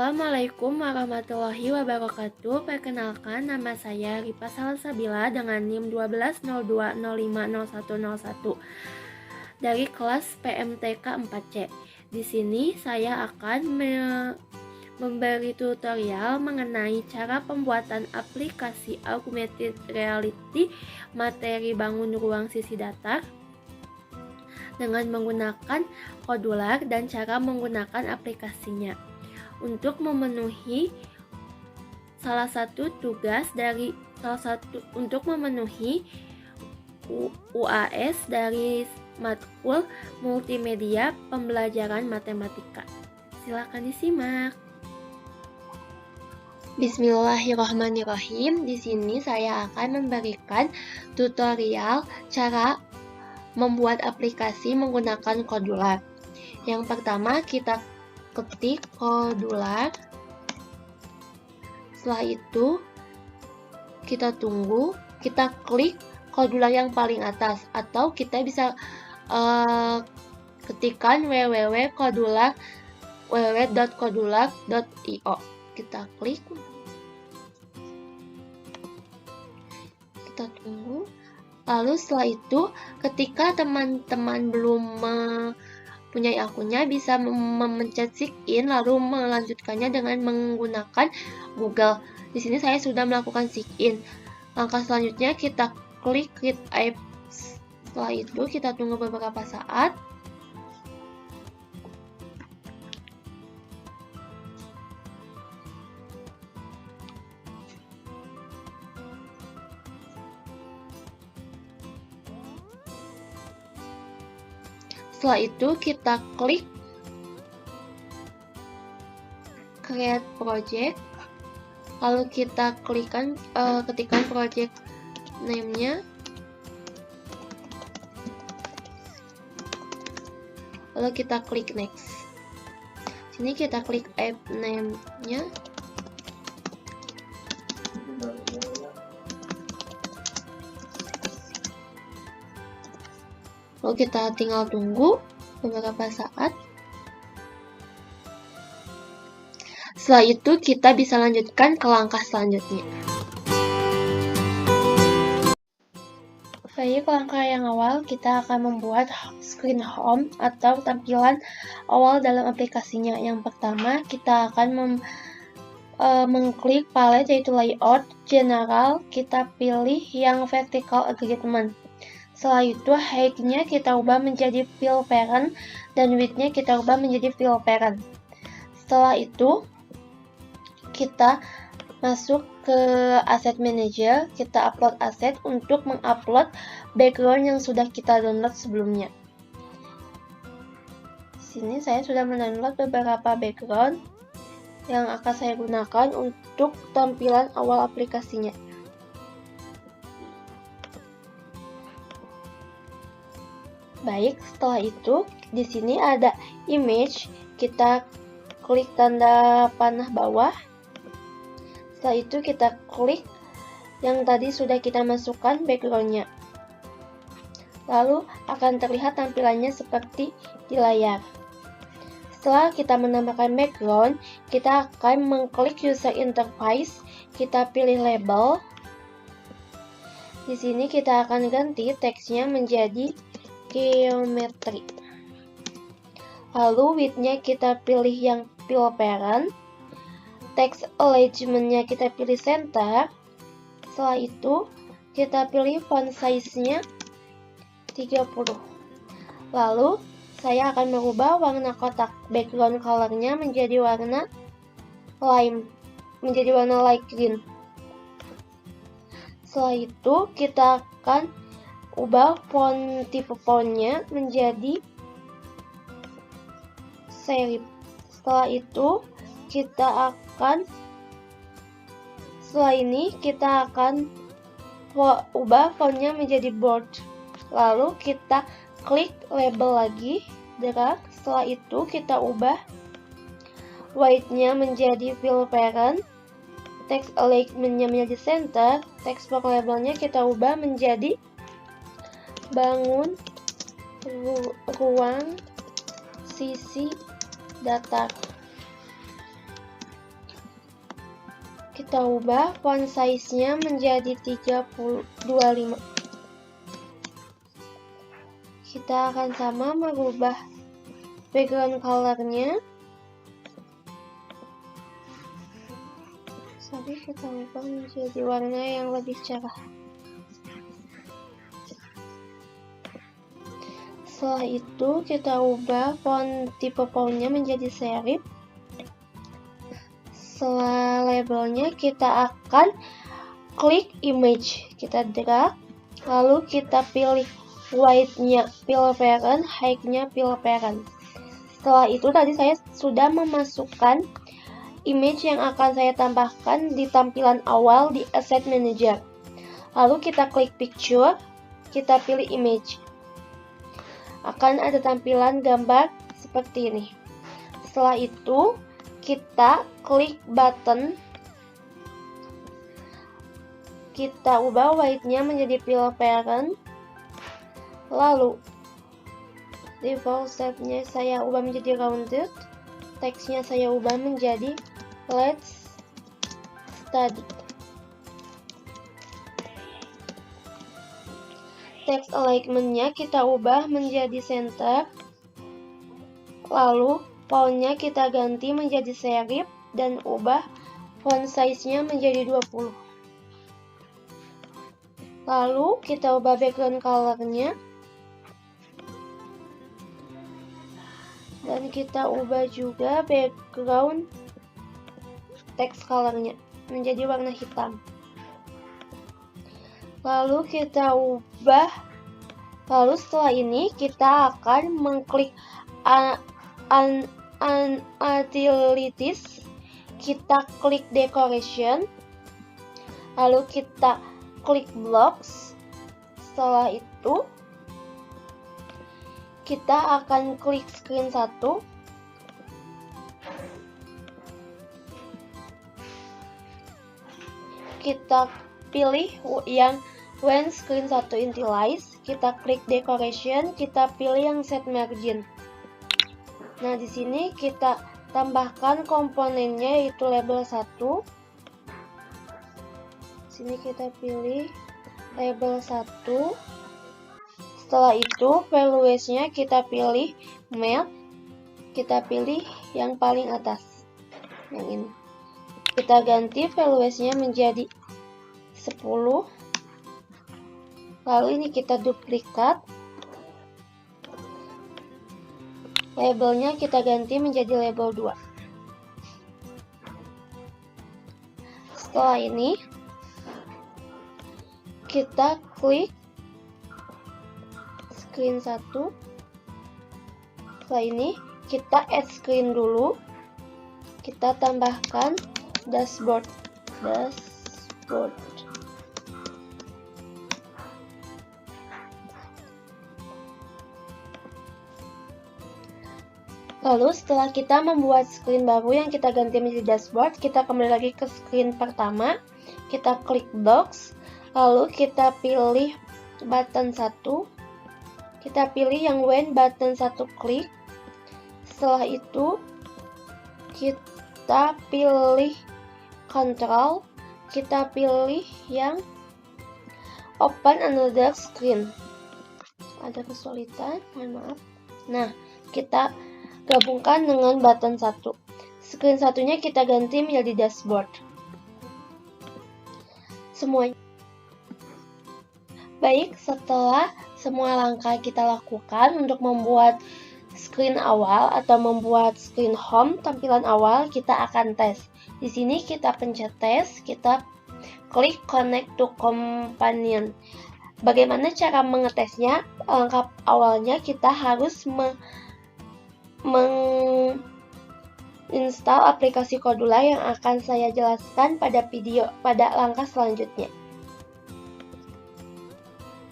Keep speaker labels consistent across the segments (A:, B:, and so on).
A: Assalamualaikum warahmatullahi wabarakatuh. Perkenalkan, nama saya Ripa Salsabila dengan NIM 1202050101 dari kelas PMTK 4C. Di sini saya akan memberi tutorial mengenai cara pembuatan aplikasi augmented reality materi bangun ruang sisi datar dengan menggunakan Kodular dan cara menggunakan aplikasinya. Untuk memenuhi UAS dari matkul multimedia pembelajaran matematika. Silakan disimak.
B: Bismillahirrahmanirrahim. Di sini saya akan memberikan tutorial cara membuat aplikasi menggunakan Kodular. Yang pertama, kita ketik Kodular. Setelah itu kita tunggu, kita klik Kodular yang paling atas, atau kita bisa ketikkan www.kodular.io. Kita klik, kita tunggu. Lalu setelah itu, ketika teman-teman belum punya akunnya, bisa memencet sign lalu melanjutkannya dengan menggunakan Google. Di sini saya sudah melakukan sign. Langkah selanjutnya kita klik Create Apps. Setelah itu kita tunggu beberapa saat. Setelah itu kita klik Create Project, lalu kita ketikkan project name-nya, lalu kita klik Next. Sini kita klik app name-nya, lalu kita tinggal tunggu beberapa saat. Setelah itu kita bisa lanjutkan ke langkah selanjutnya.
A: Baik, langkah yang awal kita akan membuat screen home atau tampilan awal dalam aplikasinya. Yang pertama kita akan mengklik palette yaitu layout, general, kita pilih yang vertical agreement. Setelah itu height-nya kita ubah menjadi fill parent dan width-nya kita ubah menjadi fill parent. Setelah itu kita masuk ke Asset Manager, kita upload aset untuk mengupload background yang sudah kita download sebelumnya. Sini saya sudah mendownload beberapa background yang akan saya gunakan untuk tampilan awal aplikasinya. Baik, setelah itu di sini ada image, kita klik tanda panah bawah. Setelah itu kita klik yang tadi sudah kita masukkan backgroundnya. Lalu akan terlihat tampilannya seperti di layar. Setelah kita menambahkan background, kita akan mengklik user interface, kita pilih label. Di sini kita akan ganti teksnya menjadi geometri. Lalu width-nya kita pilih yang fill parent. Text alignment-nya kita pilih center. Setelah itu kita pilih font size-nya 30. Lalu saya akan merubah warna kotak background color-nya menjadi warna lime, menjadi warna light green. Setelah itu kita akan ubah tipe fontnya menjadi serif. Setelah itu kita akan ubah fontnya menjadi bold. Lalu kita klik label lagi, drag. Setelah itu kita ubah white-nya menjadi fill parent, text alignment-nya menjadi center, text box labelnya kita ubah menjadi bangun ruang sisi datar. kita ubah font size-nya menjadi 25. Kita akan sama merubah background color-nya. Kita ubah menjadi warna yang lebih cerah. Setelah itu kita ubah font tipe fontnya menjadi serif. Setelah labelnya kita akan klik image, kita drag, lalu kita pilih white-nya fill parent, height-nya fill parent. Setelah itu tadi saya sudah memasukkan image yang akan saya tambahkan di tampilan awal di Asset Manager. Lalu kita klik picture, kita pilih image. Akan ada tampilan gambar seperti ini. Setelah itu, kita klik button. Kita ubah white-nya menjadi fill parent. Lalu, default shape-nya saya ubah menjadi rounded. Teksnya saya ubah menjadi let's study. Text alignment-nya kita ubah menjadi center. Lalu font-nya kita ganti menjadi serif dan ubah font size-nya menjadi 20. Lalu kita ubah background color-nya. Dan kita ubah juga background text color-nya menjadi warna hitam. Lalu kita ubah. Lalu setelah ini kita akan mengklik utilities. Kita klik decoration. Lalu kita klik blocks. Setelah itu kita akan klik screen 1. Kita pilih yang when screen 1 initialize. Kita klik decoration, kita pilih yang set margin. Nah, di sini kita tambahkan komponennya yaitu label 1. Sini kita pilih label 1. Setelah itu, values-nya kita pilih matte, kita pilih yang paling atas, yang ini. Kita ganti values-nya menjadi 10. Lalu ini kita duplikat. Labelnya kita ganti menjadi label 2. Setelah ini, kita klik screen 1. Setelah ini kita add screen dulu. Kita tambahkan dashboard. Lalu setelah kita membuat screen baru yang kita ganti menjadi dashboard, kita kembali lagi ke screen pertama. Kita klik box. Lalu kita pilih button 1. Kita pilih yang when button 1 klik. Setelah itu kita pilih control. Kita pilih yang open another screen. Ada kesulitan, mohon maaf. Nah, kita gabungkan dengan button 1. Screen satunya kita ganti menjadi dashboard. Semuanya. Baik, setelah semua langkah kita lakukan untuk membuat screen awal atau membuat screen home tampilan awal, kita akan tes. Di sini kita pencet tes, kita klik connect to companion. Bagaimana cara mengetesnya? Langkah awalnya kita harus menginstal aplikasi Cordula yang akan saya jelaskan pada langkah selanjutnya.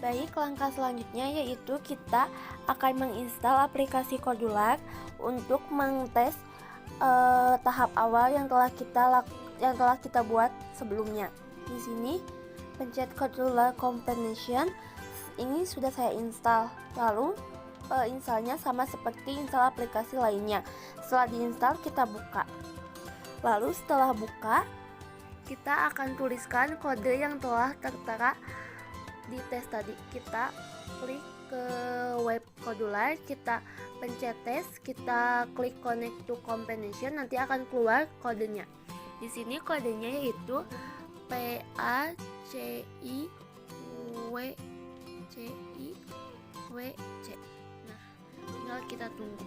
A: Baik, langkah selanjutnya yaitu kita akan menginstal aplikasi Cordula untuk mengtes tahap awal yang telah kita buat sebelumnya. Di sini pencet Cordula Combination. Ini sudah saya install. Lalu installnya sama seperti install aplikasi lainnya. Setelah diinstal kita buka. Lalu setelah buka, kita akan tuliskan kode yang telah tertera di tes tadi. Kita klik ke web Kodular, kita pencet tes, kita klik connect to combination, nanti akan keluar kodenya. Di sini kodenya yaitu PACIWC. Nah, tinggal kita tunggu.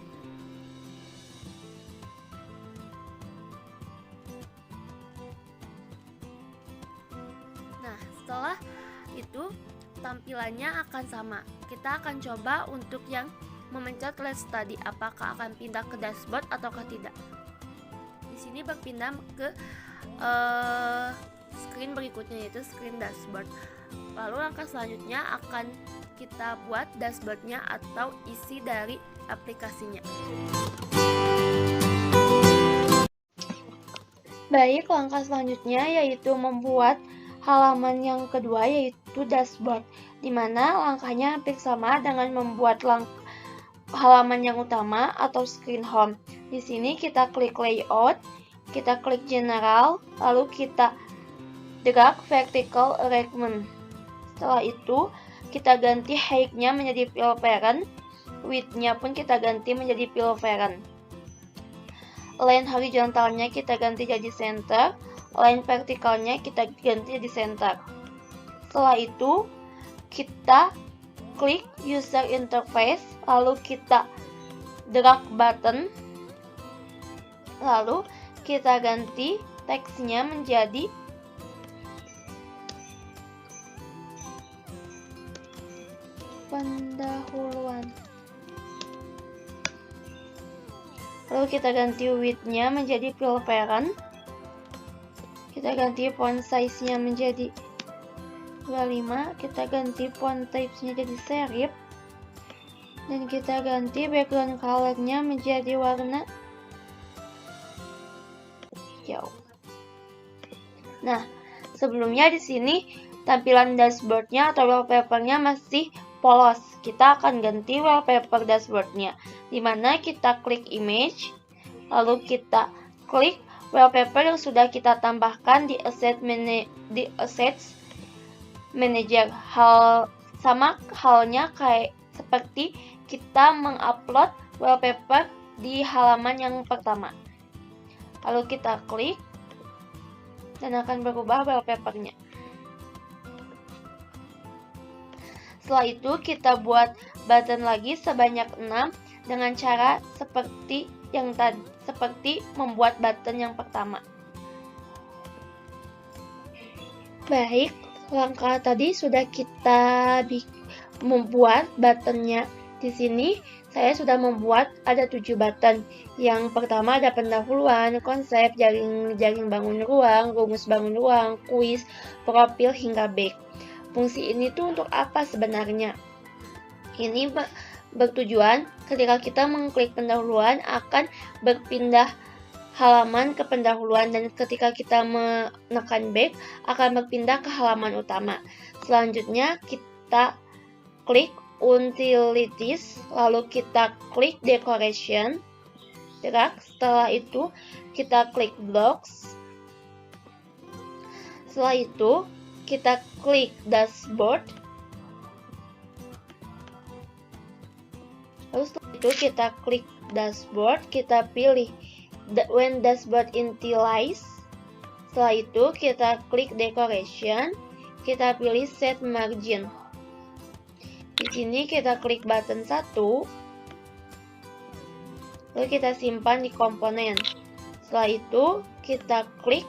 A: Nah, setelah itu tampilannya akan sama. Kita akan coba untuk yang memencet Let's Study, apakah akan pindah ke dashboard ataukah tidak. Di sini berpindah ke screen berikutnya, yaitu screen dashboard. Lalu langkah selanjutnya akan kita buat dashboardnya atau isi dari aplikasinya. Baik, langkah selanjutnya yaitu membuat halaman yang kedua, yaitu dashboard, dimana langkahnya hampir sama dengan membuat halaman yang utama atau screen home. Di sini kita klik layout, kita klik general, lalu kita drag vertical arrangement. Setelah itu kita ganti height-nya menjadi fill parent, width-nya pun kita ganti menjadi fill parent. Line horizontalnya kita ganti jadi center, line vertikalnya kita ganti jadi center. Setelah itu kita klik user interface, lalu kita drag button, lalu kita ganti teksnya menjadi pendahuluan. Lalu kita ganti width-nya menjadi fill parent. Kita ganti font size-nya menjadi 25. Kita ganti font type-nya jadi serif. Dan kita ganti background color-nya menjadi warna hijau. Nah, sebelumnya di sini tampilan dashboard-nya atau wallpaper-nya masih polos. Kita akan ganti wallpaper dashboard-nya, dimana kita klik image, lalu kita klik wallpaper yang sudah kita tambahkan di assets manager. Sama halnya kayak seperti kita mengupload wallpaper di halaman yang pertama. Lalu kita klik dan akan berubah wallpapernya. Setelah itu kita buat button lagi sebanyak 6 dengan cara seperti yang tadi, seperti membuat button yang pertama. Baik, langkah tadi sudah kita membuat buttonnya. Di sini saya sudah membuat ada 7 button. Yang pertama ada pendahuluan, konsep, jaring bangun ruang, rumus bangun ruang, kuis, profil hingga back. Fungsi ini tuh untuk apa sebenarnya? Ini bertujuan ketika kita mengklik pendahuluan akan berpindah halaman ke pendahuluan, dan ketika kita menekan back akan berpindah ke halaman utama. Selanjutnya kita klik utilities, lalu kita klik decoration, drag. Setelah itu kita klik blocks. Setelah itu kita klik dashboard. Lalu setelah itu kita klik dashboard, kita pilih when dashboard initialize. Setelah itu kita klik decoration, kita pilih set margin. Di sini kita klik button 1. Lalu kita simpan di komponen. Setelah itu kita klik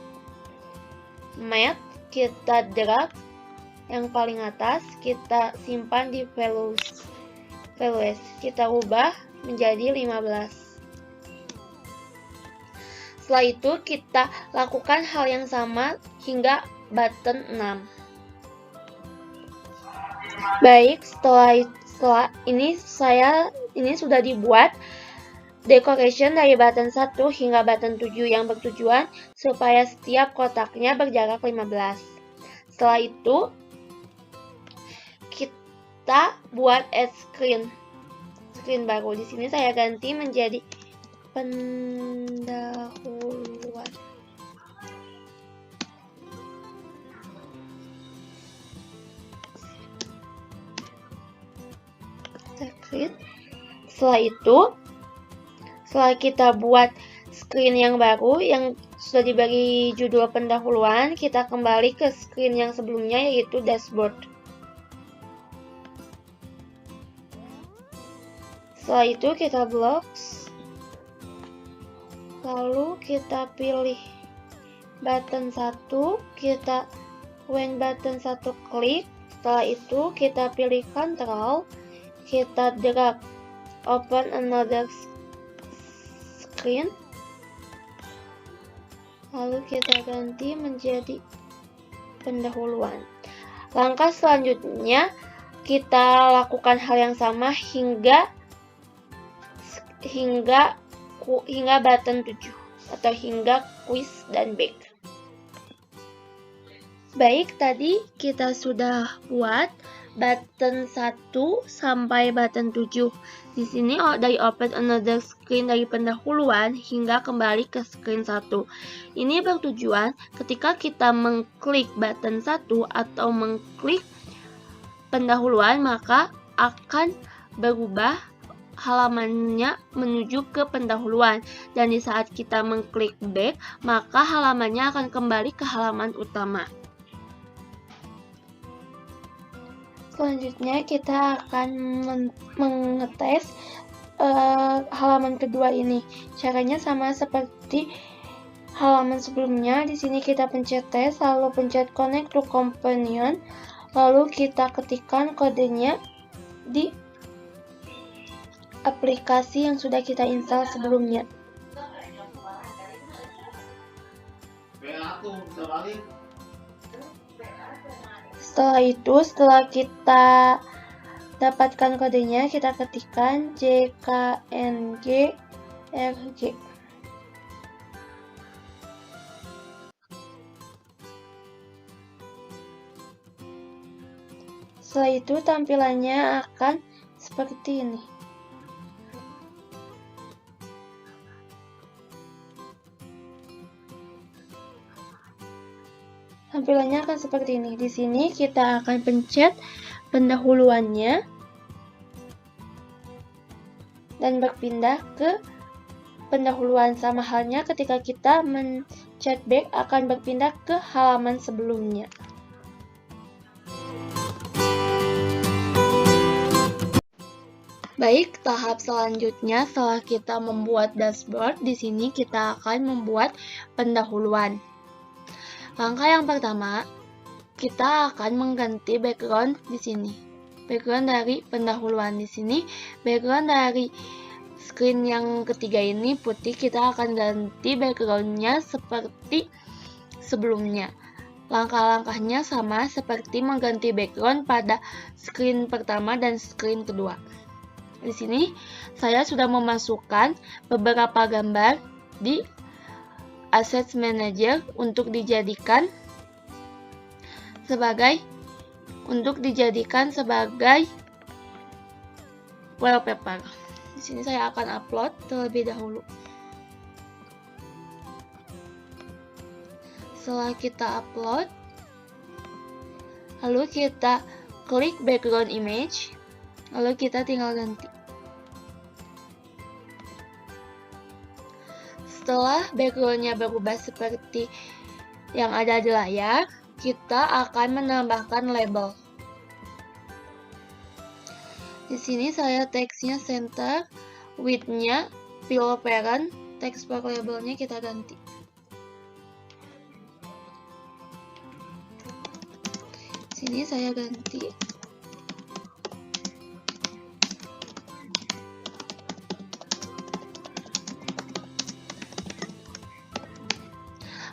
A: matte, kita drag yang paling atas, kita simpan di values. Kita ubah menjadi 15. Setelah itu kita lakukan hal yang sama hingga button 6. Baik, setelah ini sudah dibuat decoration dari button 1 hingga button 7 yang bertujuan supaya setiap kotaknya berjarak 15. Setelah itu kita buat add screen baru. Di sini saya ganti menjadi pendahuluan. screen. Setelah kita buat screen yang baru yang sudah diberi judul pendahuluan, kita kembali ke screen yang sebelumnya yaitu dashboard. Setelah itu kita blocks, lalu kita pilih button 1, when button 1 klik, setelah itu kita pilih control, kita drag open another screen, lalu kita ganti menjadi pendahuluan. Langkah selanjutnya kita lakukan hal yang sama hingga button 7 atau hingga quiz dan back. Baik, tadi kita sudah buat button 1 sampai button 7. Di sini dari open another screen dari pendahuluan hingga kembali ke screen 1. Ini bertujuan ketika kita mengklik button 1 atau mengklik pendahuluan, maka akan berubah halamannya menuju ke pendahuluan, dan di saat kita mengklik back, maka halamannya akan kembali ke halaman utama. Selanjutnya kita akan mengetes halaman kedua ini. Caranya sama seperti halaman sebelumnya. Di sini kita pencet tes, lalu pencet connect to companion, lalu kita ketikkan kodenya di aplikasi yang sudah kita install sebelumnya. Setelah kita dapatkan kodenya, kita ketikkan JKNGRG. Setelah itu tampilannya akan seperti ini. Tampilannya akan seperti ini. Di sini kita akan pencet pendahuluannya dan berpindah ke pendahuluan. Sama halnya ketika kita mencet back akan berpindah ke halaman sebelumnya. Baik, tahap selanjutnya setelah kita membuat dashboard, di sini kita akan membuat pendahuluan. Langkah yang pertama, kita akan mengganti background di sini. Background dari pendahuluan di sini, background dari screen yang ketiga ini putih, kita akan ganti backgroundnya seperti sebelumnya. Langkah-langkahnya sama seperti mengganti background pada screen pertama dan screen kedua. Di sini saya sudah memasukkan beberapa gambar di Assets Manager untuk dijadikan sebagai wallpaper. Di sini saya akan upload terlebih dahulu. Setelah kita upload, lalu kita klik background image, lalu kita tinggal ganti. Setelah backgroundnya berubah seperti yang ada di layar, kita akan menambahkan label. Di sini saya teksnya center, width-nya below parent, text for labelnya kita ganti. Sini saya ganti.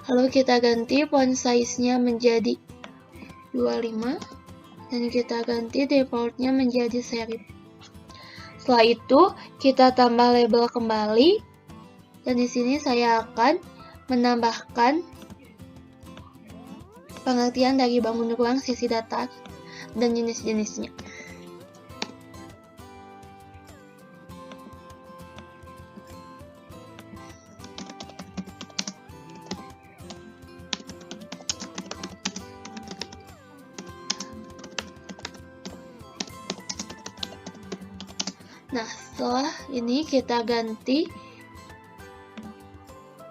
A: Lalu kita ganti font size-nya menjadi 25 dan kita ganti default-nya menjadi serif. Setelah itu kita tambah label kembali dan di sini saya akan menambahkan pengertian dari bangun ruang, sesi data dan jenis-jenisnya.
B: Nah, setelah ini kita ganti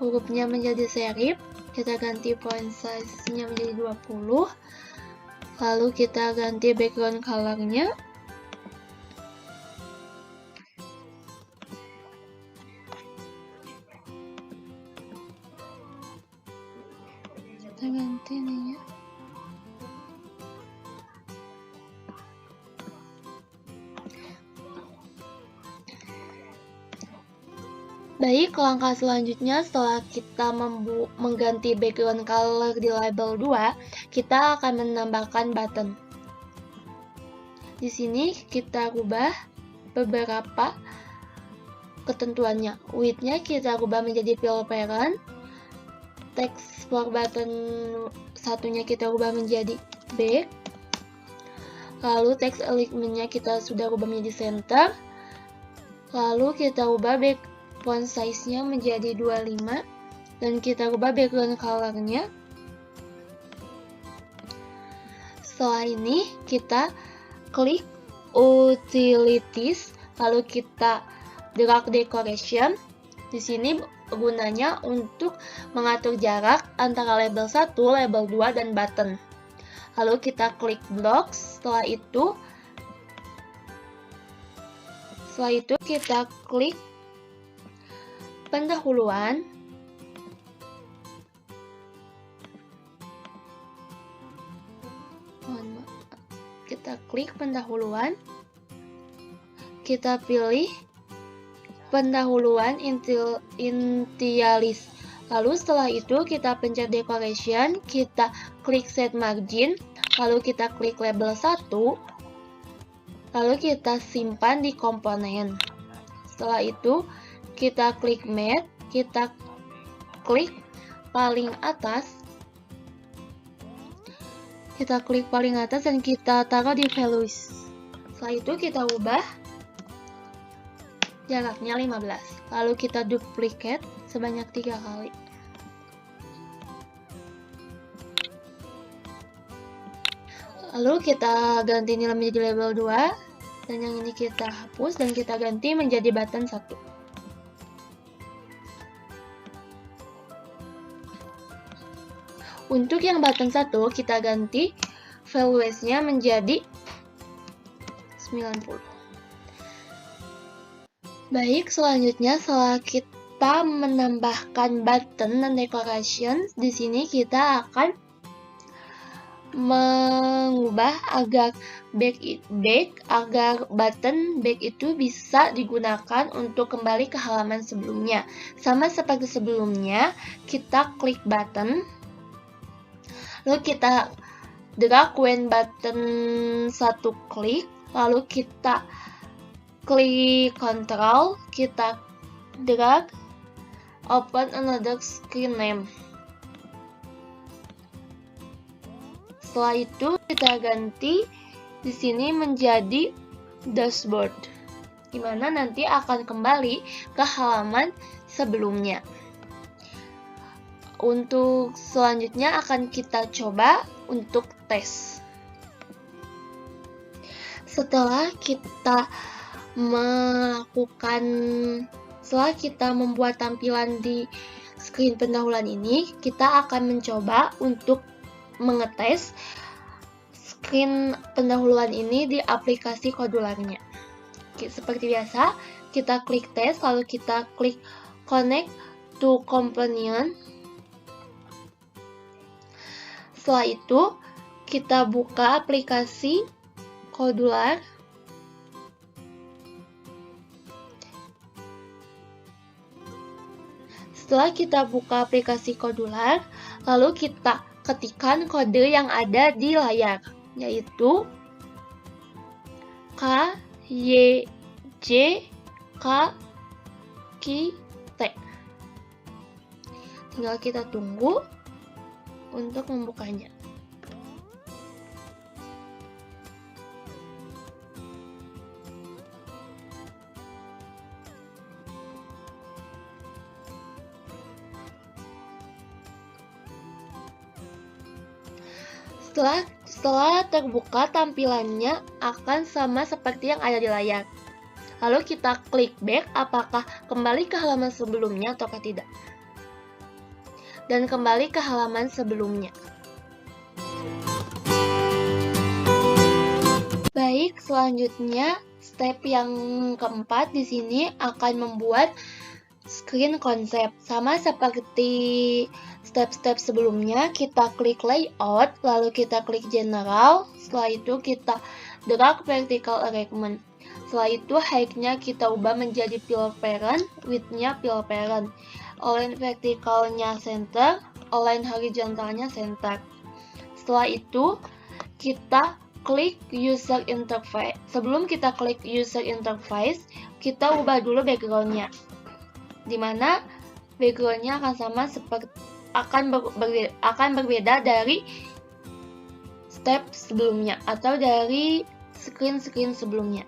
B: hurufnya menjadi serif, kita ganti font size-nya menjadi 20, lalu kita ganti background color-nya. Kita ganti ini ya. Baik, langkah selanjutnya setelah kita mengganti background color di label 2, kita akan menambahkan button. Di sini kita rubah beberapa ketentuannya. Width-nya kita rubah menjadi fill parent. Text for button satunya kita rubah menjadi back. Lalu text alignment-nya kita sudah rubah menjadi center. Lalu kita rubah font size-nya menjadi 25 dan kita rubah background color-nya. Setelah ini kita klik utilities, lalu kita drag decoration. Di sini gunanya untuk mengatur jarak antara label 1, label 2 dan button. Lalu kita klik blocks. Setelah itu kita klik pendahuluan. Kita klik pendahuluan. Kita pilih pendahuluan initialis. Lalu setelah itu kita pencet decoration, kita klik set margin, lalu kita klik label 1, lalu kita simpan di komponen. Setelah itu kita klik Matte, kita klik paling atas. Kita klik paling atas dan kita taruh di values. Setelah itu kita ubah jaraknya 15. Lalu kita duplicate sebanyak 3 kali. Lalu kita ganti nilai menjadi label 2 dan yang ini kita hapus dan kita ganti menjadi button 1. Untuk yang button 1 kita ganti values-nya menjadi 90. Baik, selanjutnya setelah kita menambahkan button dan decoration, di sini kita akan mengubah agar button back itu bisa digunakan untuk kembali ke halaman sebelumnya. Sama seperti sebelumnya, kita klik button, lalu kita drag when button 1 klik, lalu kita klik control, kita drag open another screen name. Setelah itu kita ganti di sini menjadi dashboard, dimana nanti akan kembali ke halaman sebelumnya. Untuk selanjutnya akan kita coba untuk tes. Setelah kita membuat tampilan di screen pendahuluan ini, kita akan mencoba untuk mengetes screen pendahuluan ini di aplikasi Kodularnya. Seperti biasa, kita klik tes, lalu kita klik connect to companion. Setelah itu, kita buka aplikasi Kodular. Setelah kita buka aplikasi Kodular, lalu kita ketikkan kode yang ada di layar, yaitu KYJKKT. Tinggal kita tunggu untuk membukanya. Setelah terbuka, tampilannya akan sama seperti yang ada di layar. Lalu kita klik back, apakah kembali ke halaman sebelumnya ataukah tidak. Dan kembali ke halaman sebelumnya. Baik, selanjutnya step yang keempat di sini akan membuat screen konsep. Sama seperti step-step sebelumnya, kita klik layout, lalu kita klik general, setelah itu kita drag vertical arrangement. Setelah itu height-nya kita ubah menjadi fill parent, width-nya fill parent. Align vertikalnya center, align horizontalnya center. Setelah itu kita klik user interface. Sebelum kita klik user interface, kita ubah dulu background-nya. Dimana background-nya akan sama seperti akan berbeda dari step sebelumnya atau dari screen sebelumnya.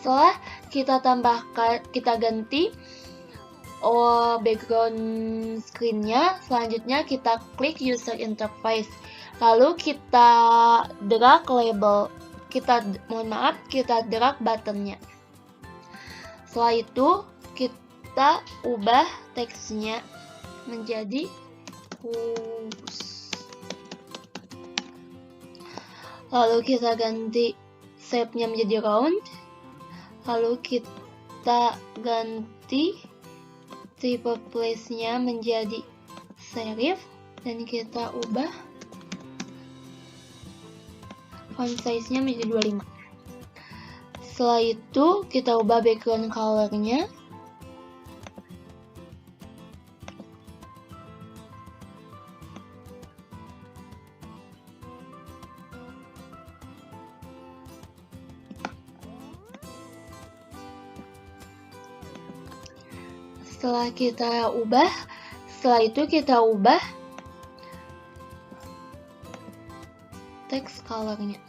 B: Setelah kita ganti background screen-nya, selanjutnya kita klik user interface. Lalu kita drag label. Kita drag button-nya. Setelah itu kita ubah teksnya menjadi push. Lalu kita ganti shape-nya menjadi round. Lalu kita ganti type place-nya menjadi serif dan kita ubah font size-nya menjadi 25. Setelah itu kita ubah background color-nya. Setelah itu kita ubah text color-nya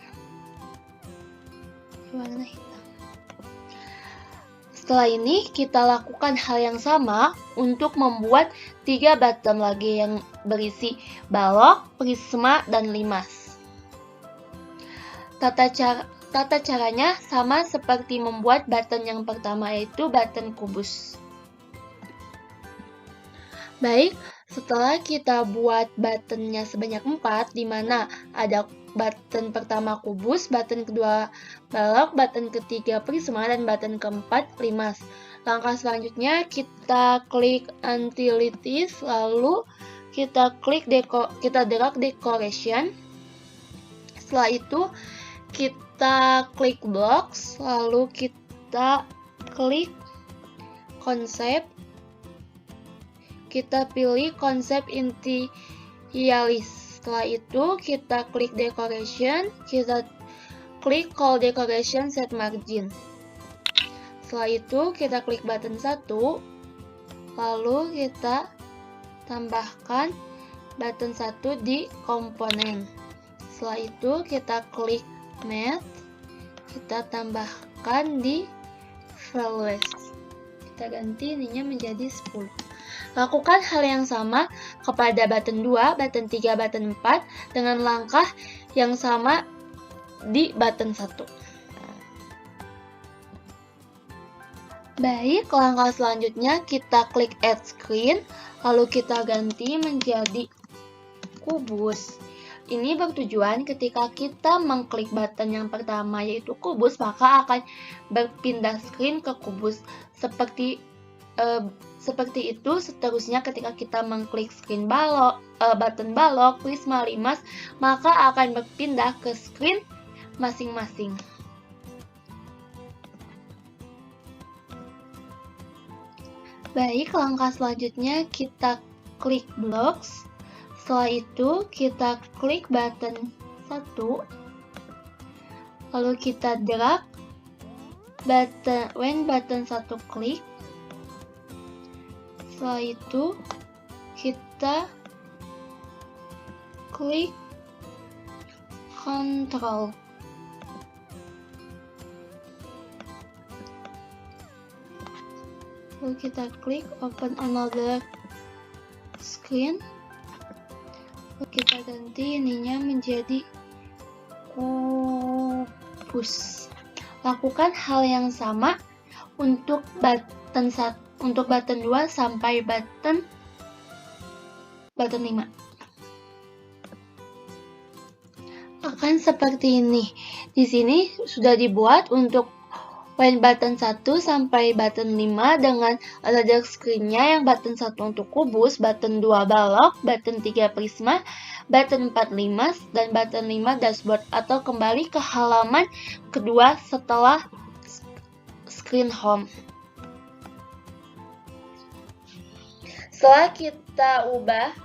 B: warna hitam. Setelah ini kita lakukan hal yang sama untuk membuat 3 button lagi yang berisi balok, prisma, dan limas. Tata caranya sama seperti membuat button yang pertama, yaitu button kubus. Baik, setelah kita buat buttonnya sebanyak 4, di mana ada button pertama kubus, button kedua balok, button ketiga prisma, dan button keempat limas. Langkah selanjutnya kita klik utilities, lalu kita drag decoration. Setelah itu kita klik blocks, lalu kita klik konsep. Kita pilih konsep initialis. Setelah itu kita klik decoration, kita klik call decoration set margin. Setelah itu kita klik button 1, lalu kita tambahkan button 1 di komponen. Setelah itu kita klik math, kita tambahkan di values. Kita ganti ininya menjadi 10. Lakukan hal yang sama kepada button 2, button 3, button 4 dengan langkah yang sama di button 1. Baik, langkah selanjutnya kita klik add screen, lalu kita ganti menjadi kubus. Ini bertujuan ketika kita mengklik button yang pertama yaitu kubus, maka akan berpindah screen ke kubus. Seperti itu seterusnya ketika kita mengklik screen button balok, prisma, limas, maka akan berpindah ke screen masing-masing. Baik, langkah selanjutnya kita klik blocks. Setelah itu kita klik button 1, lalu kita drag button 1 klik. Setelah itu kita klik control. Lalu kita klik open another screen. Kita ganti ininya menjadi kubus. Lakukan hal yang sama untuk button 2 sampai button 5. Akan seperti ini. Di sini sudah dibuat untuk line button 1 sampai button 5 dengan ladder screen-nya yang button 1 untuk kubus, button 2 balok, button 3 prisma, button 4 limas, dan button 5 dashboard, atau kembali ke halaman kedua setelah screen home. Setelah kita ubah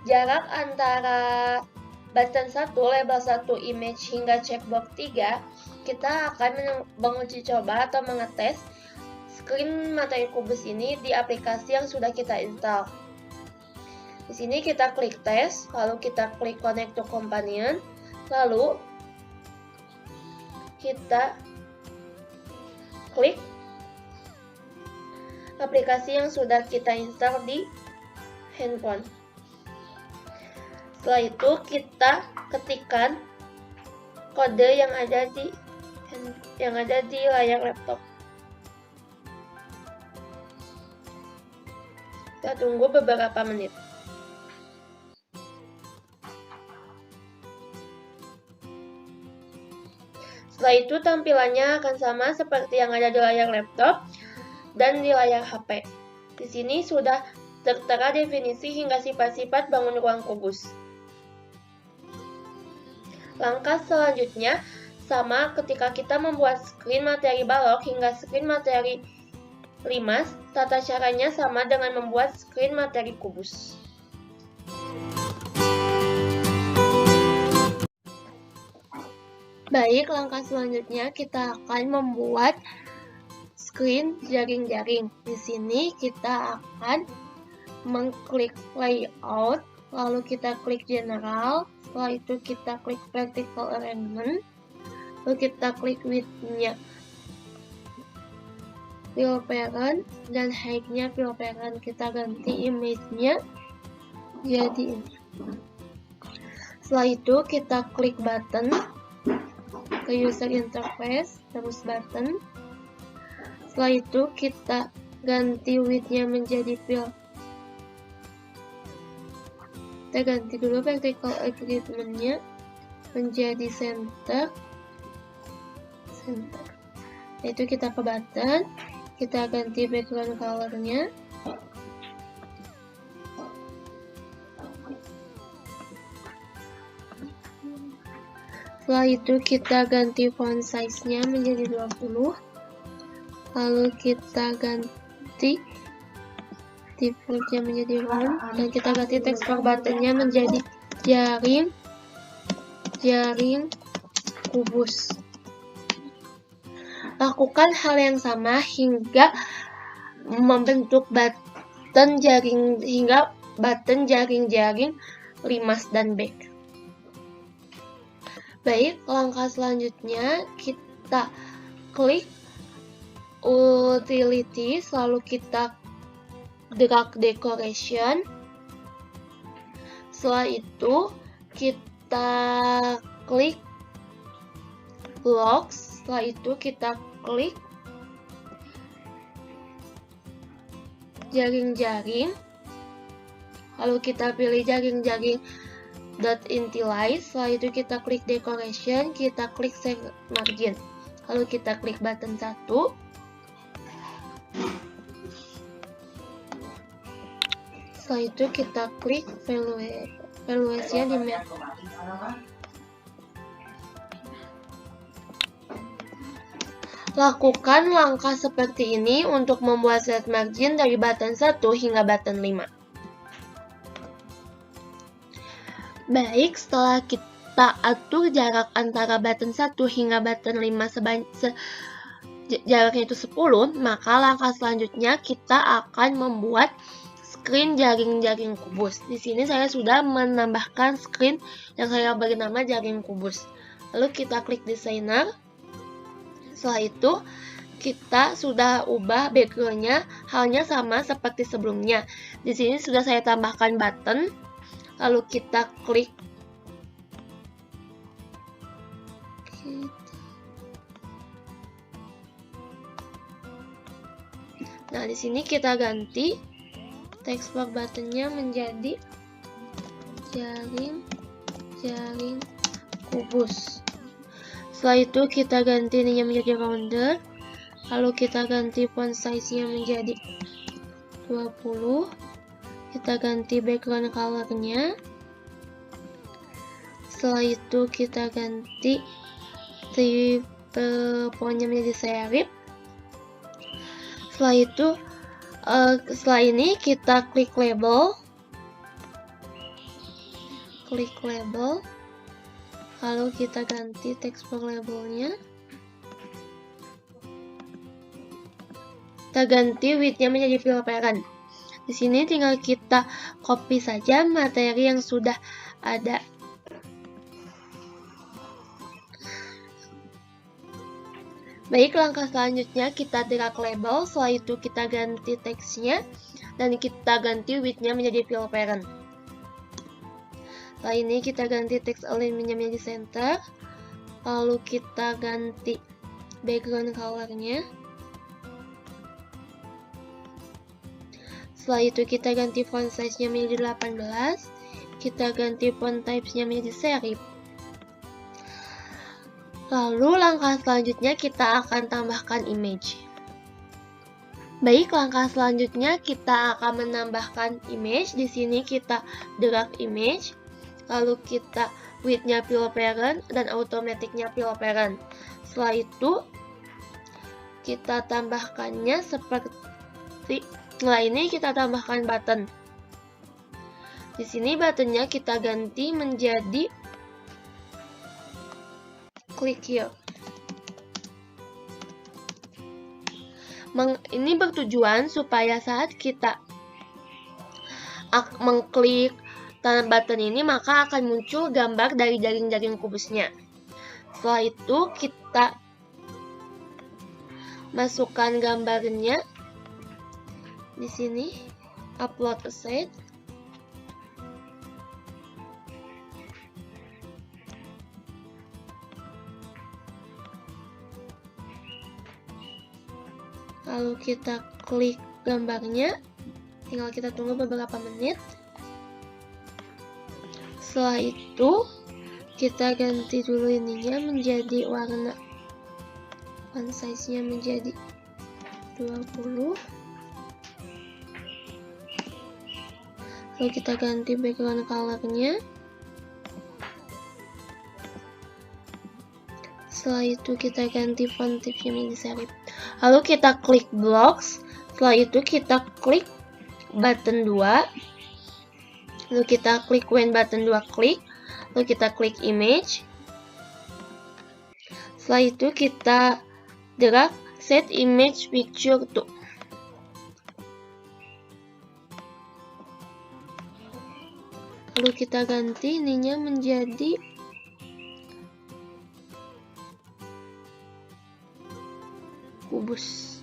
B: jarak antara button 1, label 1, image hingga checkbox 3, kita akan menguji coba atau mengetes screen materi kubus ini di aplikasi yang sudah kita install. Di sini kita klik tes, lalu kita klik connect to companion, lalu kita klik aplikasi yang sudah kita install di handphone. Setelah itu kita ketikkan kode yang ada di layar laptop. Kita tunggu beberapa menit. Setelah itu tampilannya akan sama seperti yang ada di layar laptop dan di layar HP. Di sini sudah tertera definisi hingga sifat-sifat bangun ruang kubus. Langkah selanjutnya sama ketika kita membuat screen materi balok hingga screen materi limas, tata caranya sama dengan membuat screen materi kubus. Baik, langkah selanjutnya kita akan membuat screen jaring-jaring. Di sini kita akan mengklik layout, lalu kita klik general, setelah itu kita klik vertical arrangement, lalu kita klik width-nya fill parent dan height-nya fill parent. Kita ganti image-nya jadi ini. Setelah itu kita klik button ke user interface, terus button. Setelah itu kita ganti width-nya menjadi fill. Kita ganti dulu vertical alignment-nya menjadi center. Itu kita ke button, kita ganti background color-nya. Setelah itu kita ganti font size-nya menjadi 20. Lalu kita ganti default-nya menjadi round, dan kita ganti tekstur button-nya menjadi jaring kubus. Lakukan hal yang sama hingga membentuk button jaring-jaring limas dan back. Baik, langkah selanjutnya kita klik utilities, lalu kita drag decoration. Setelah itu kita klik blocks, setelah itu kita klik jaring-jaring, lalu kita pilih jaring-jaring dot initialize. Setelah itu kita klik decoration, kita klik save margin, lalu kita klik button 1. Setelah itu kita klik valuation di map. Lakukan langkah seperti ini untuk membuat set margin dari button 1 hingga button 5. Baik, setelah kita atur jarak antara button 1 hingga button 5 jaraknya itu 10, maka langkah selanjutnya kita akan membuat screen jaring-jaring kubus. Di sini saya sudah menambahkan screen yang saya beri nama jaring kubus. Lalu kita klik designer. Setelah itu kita sudah ubah background-nya halnya sama seperti sebelumnya. Di sini sudah saya tambahkan button. lalu kita klik. Nah, di sini kita ganti text box buttonnya menjadi jaring kubus. Setelah itu kita ganti ininya menjadi rounder, lalu kita ganti font size-nya menjadi 20. Kita ganti background color-nya. Setelah itu kita ganti tipe fontnya menjadi serif. Setelah ini kita klik label, lalu kita ganti text box labelnya. Kita ganti width-nya menjadi fill parent. Di sini tinggal kita copy saja materi yang sudah ada. Baik, langkah selanjutnya kita drag label, setelah itu kita ganti teksnya dan kita ganti width-nya menjadi fill parent. Setelah ini kita ganti text alignment-nya menjadi center, lalu kita ganti background color-nya. Setelah itu kita ganti font size-nya menjadi 18, kita ganti font types-nya menjadi serif. Lalu langkah selanjutnya kita akan tambahkan image. Baik, langkah selanjutnya kita akan menambahkan image. Di sini kita drag image, lalu kita width-nya fill parent dan automatic-nya fill parent. Setelah itu kita tambahkannya seperti, setelah ini kita tambahkan button. Di sini buttonnya kita ganti menjadi click here. Ini bertujuan supaya saat kita mengklik tanda button ini maka akan muncul gambar dari jaring-jaring kubusnya. Setelah itu kita masukkan gambarnya di sini, upload asset. Lalu kita klik gambarnya, tinggal kita tunggu beberapa menit. Setelah itu kita ganti dulu ininya menjadi warna, font size-nya menjadi 20. Lalu kita ganti background color-nya. Setelah itu kita ganti font type-nya menjadi serif. Lalu kita klik blocks. Setelah itu kita klik button 2. Lalu kita klik when button 2 klik. Lalu kita klik image. Setelah itu kita drag set image picture to. Lalu kita ganti ininya menjadi kubus.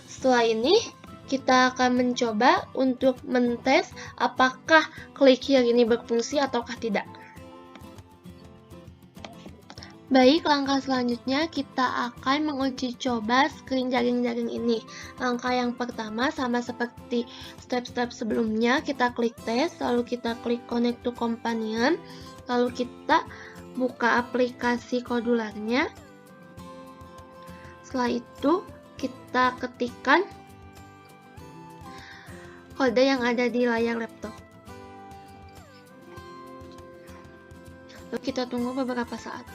B: Setelah ini kita akan mencoba untuk mentes apakah klik here ini berfungsi ataukah tidak. Baik, langkah selanjutnya kita akan menguji coba screen jaring-jaring ini. Langkah yang pertama sama seperti step-step sebelumnya, kita klik test, lalu kita klik connect to companion, lalu kita buka aplikasi kodularnya. Setelah itu kita ketikkan kode yang ada di layar laptop. Lalu kita tunggu beberapa saat.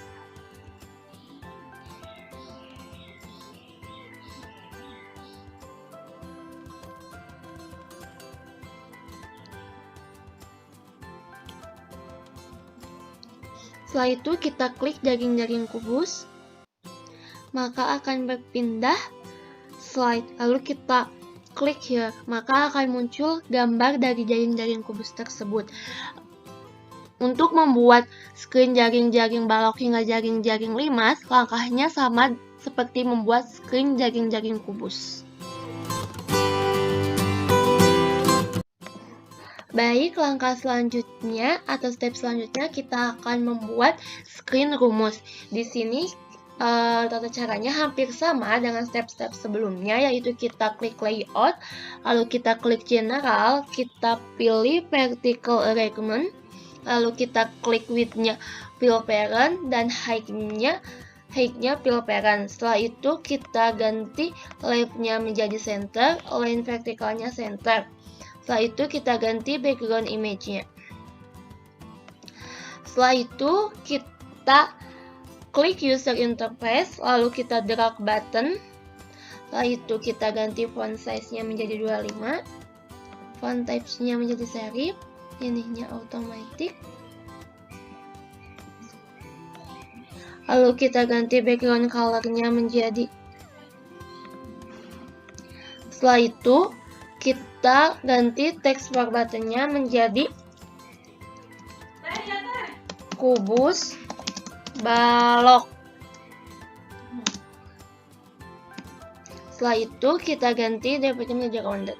B: Setelah itu kita klik jaring-jaring kubus, maka akan berpindah slide. Lalu kita klik here, maka akan muncul gambar dari jaring-jaring kubus tersebut. Untuk membuat screen jaring-jaring balok hingga jaring-jaring limas, langkahnya sama seperti membuat screen jaring-jaring kubus. Baik, langkah selanjutnya atau step selanjutnya kita akan membuat screen rumus. Di sini tata caranya hampir sama dengan step-step sebelumnya, yaitu kita klik layout, lalu kita klik general, kita pilih vertical arrangement, lalu kita klik width-nya fill parent dan height-nya fill parent. Setelah itu kita ganti left-nya menjadi center, line vertikalnya center. Setelah itu kita ganti background image-nya. Setelah itu kita klik user interface, lalu kita drag button. Setelah itu kita ganti font size-nya menjadi 25, font types-nya menjadi serif, ininya automatic. Lalu kita ganti background color-nya menjadi. Setelah itu kita ganti text bar button-nya menjadi kubus balok. Setelah itu kita ganti depth-nya menjadi rounded.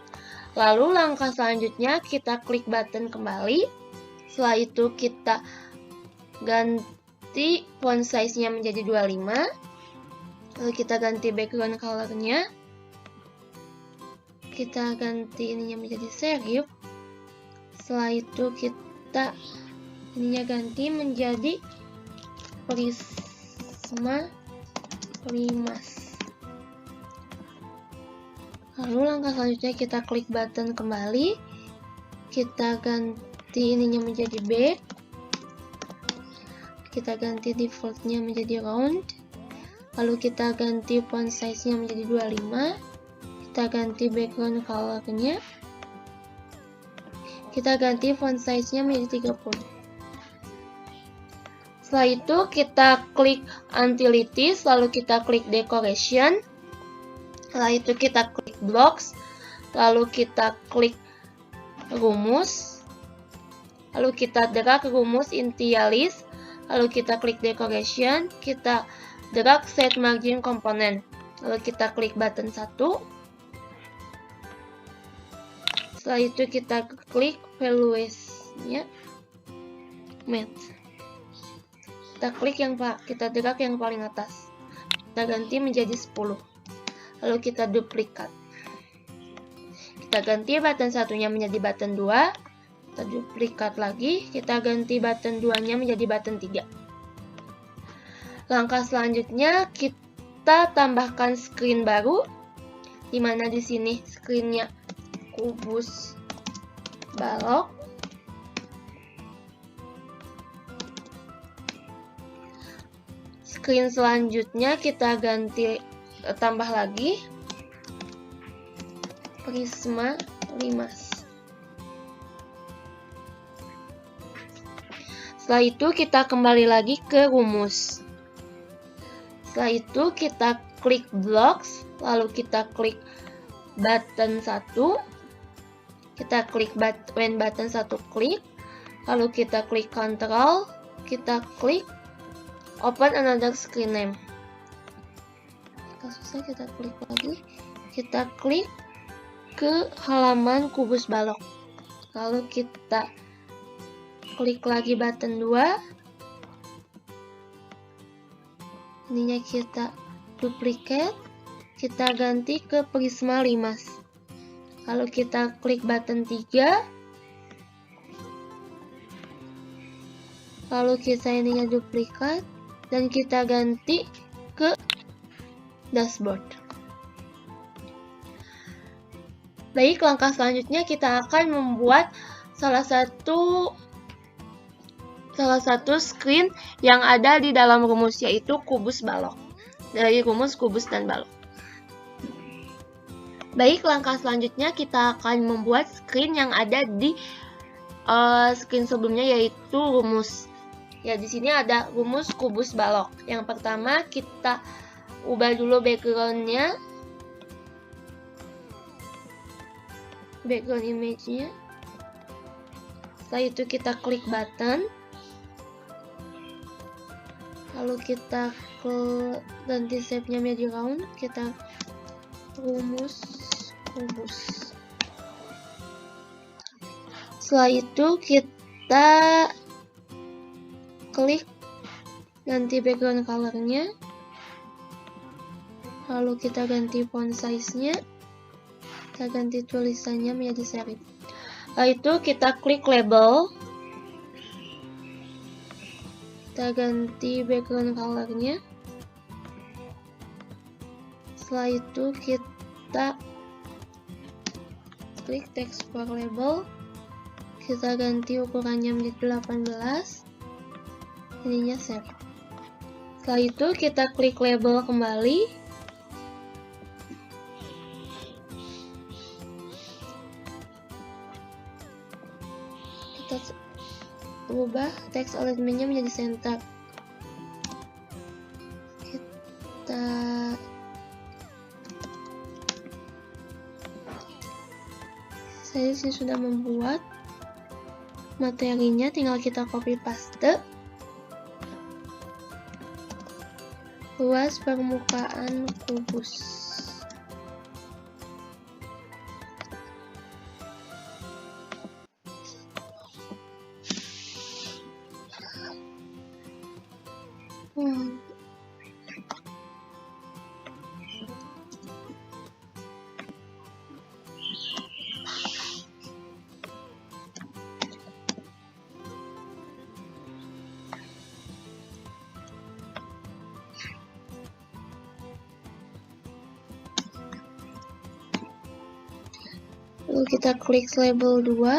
B: Lalu langkah selanjutnya kita klik button kembali. Setelah itu kita ganti font size-nya menjadi 25. Lalu kita ganti background color-nya. Kita ganti ininya menjadi serif. Setelah itu kita ininya ganti menjadi prisma limas. Lalu langkah selanjutnya kita klik button kembali. Kita ganti ininya menjadi back. Kita ganti default-nya menjadi round. Lalu kita ganti font size-nya menjadi 25. Kita ganti background color-nya. Kita ganti font size-nya menjadi 30. Setelah itu kita klik utilities, lalu kita klik decoration. Setelah itu kita klik blocks, lalu kita klik rumus. Lalu kita drag rumus initialize, lalu kita klik decoration, kita drag set margin component. Lalu kita klik button 1. Setelah itu kita klik values-nya match. Kita klik kita drag yang paling atas. Kita ganti menjadi 10. Lalu kita duplikat. Kita ganti button satunya menjadi button 2. Kita duplikat lagi, kita ganti button 2-nya menjadi button 3. Langkah selanjutnya kita tambahkan screen baru, di mana di sini screen-nya kubus balok. Screen selanjutnya kita ganti tambah lagi prisma limas. Setelah itu kita kembali lagi ke rumus. Setelah itu kita klik blocks, lalu kita klik button 1. Kita klik when button 1 klik, lalu kita klik control, kita klik open another screen name. Jika susah kita klik lagi, kita klik ke halaman kubus balok. Lalu kita klik lagi button 2. Ininya kita duplicate, kita ganti ke prisma limas. Lalu kita klik button 3. Lalu kita ininya duplikat dan kita ganti ke dashboard. Baik, langkah selanjutnya kita akan membuat salah satu screen yang ada di dalam rumus, yaitu kubus balok. Dari rumus kubus dan balok. Baik, langkah selanjutnya kita akan membuat screen yang ada di screen sebelumnya, yaitu rumus. Ya, di sini ada rumus kubus balok. Yang pertama kita ubah dulu background-nya, background image-nya. Setelah itu kita klik button, lalu kita ganti shape-nya menjadi round, kita rumus kubus. Setelah itu kita klik ganti background colornya, lalu kita ganti font size-nya, kita ganti tulisannya menjadi serif. Setelah itu kita klik label, kita ganti background colornya. Setelah itu kita klik text for label, kita ganti ukurannya menjadi 18, ininya save. Setelah itu kita klik label kembali, kita ubah text alignment-nya menjadi center. Saya sih sudah membuat materinya, tinggal kita copy paste. Luas permukaan kubus. Lalu kita klik label 2,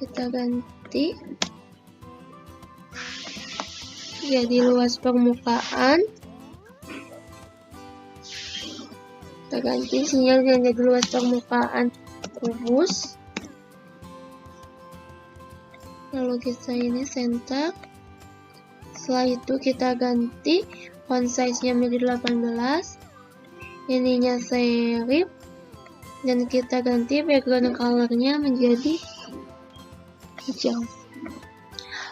B: kita ganti jadi luas permukaan, kita ganti sinyal jadi luas permukaan kubus, lalu kita ini center. Setelah itu kita ganti font size-nya menjadi 18, ininya serif, dan kita ganti background color-nya menjadi hijau.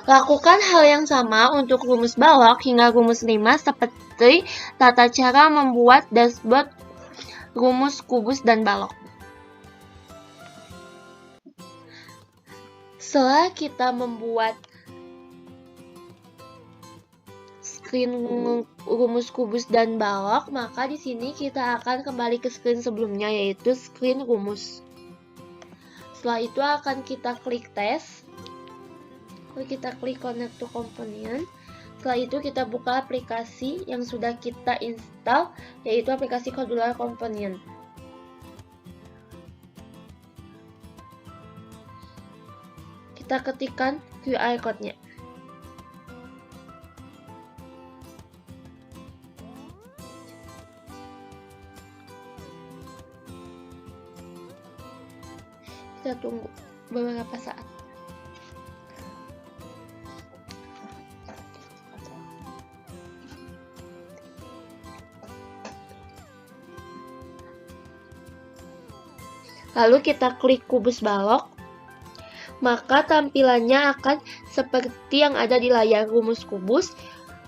B: Lakukan hal yang sama untuk rumus balok hingga rumus 5 seperti tata cara membuat dashboard rumus kubus dan balok. Setelah kita membuat screen rumus kubus dan balok, maka di sini kita akan kembali ke screen sebelumnya, yaitu screen rumus. Setelah itu akan kita klik test, lalu kita klik connect to component. Setelah itu kita buka aplikasi yang sudah kita install, yaitu aplikasi Codular Component. Kita ketikkan QR code-nya. Kita tunggu beberapa saat. Lalu kita klik kubus balok, maka tampilannya akan seperti yang ada di layar rumus kubus.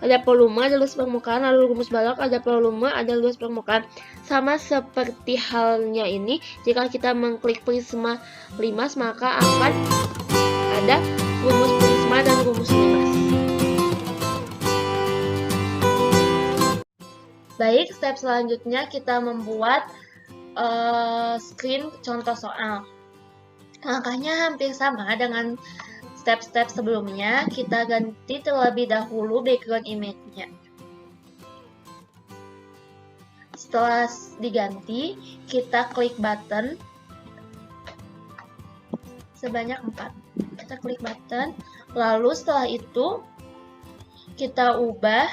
B: Ada volume, ada luas permukaan, lalu rumus balok, ada volume, ada luas permukaan. Sama seperti halnya ini, jika kita mengklik prisma limas, maka akan ada rumus prisma dan rumus limas. Baik, step selanjutnya kita membuat screen contoh soal. Langkahnya hampir sama dengan step-step sebelumnya. Kita ganti terlebih dahulu background image-nya. Setelah diganti, kita klik button sebanyak 4. Kita klik button, lalu setelah itu kita ubah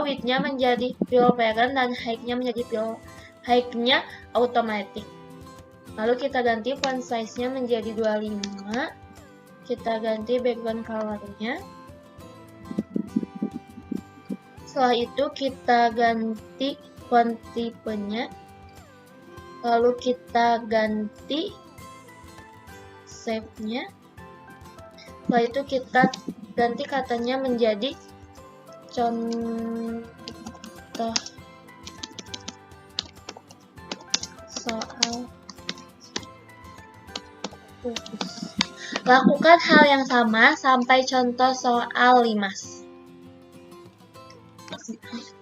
B: width-nya menjadi fill parent dan height-nya menjadi height-nya automatic. Lalu kita ganti font size-nya menjadi 25. Kita ganti background color-nya. Setelah itu kita ganti font type-nya. Lalu kita ganti shape-nya. Setelah itu kita ganti katanya menjadi
A: contoh soal kubus. Lakukan hal yang sama sampai contoh soal 5.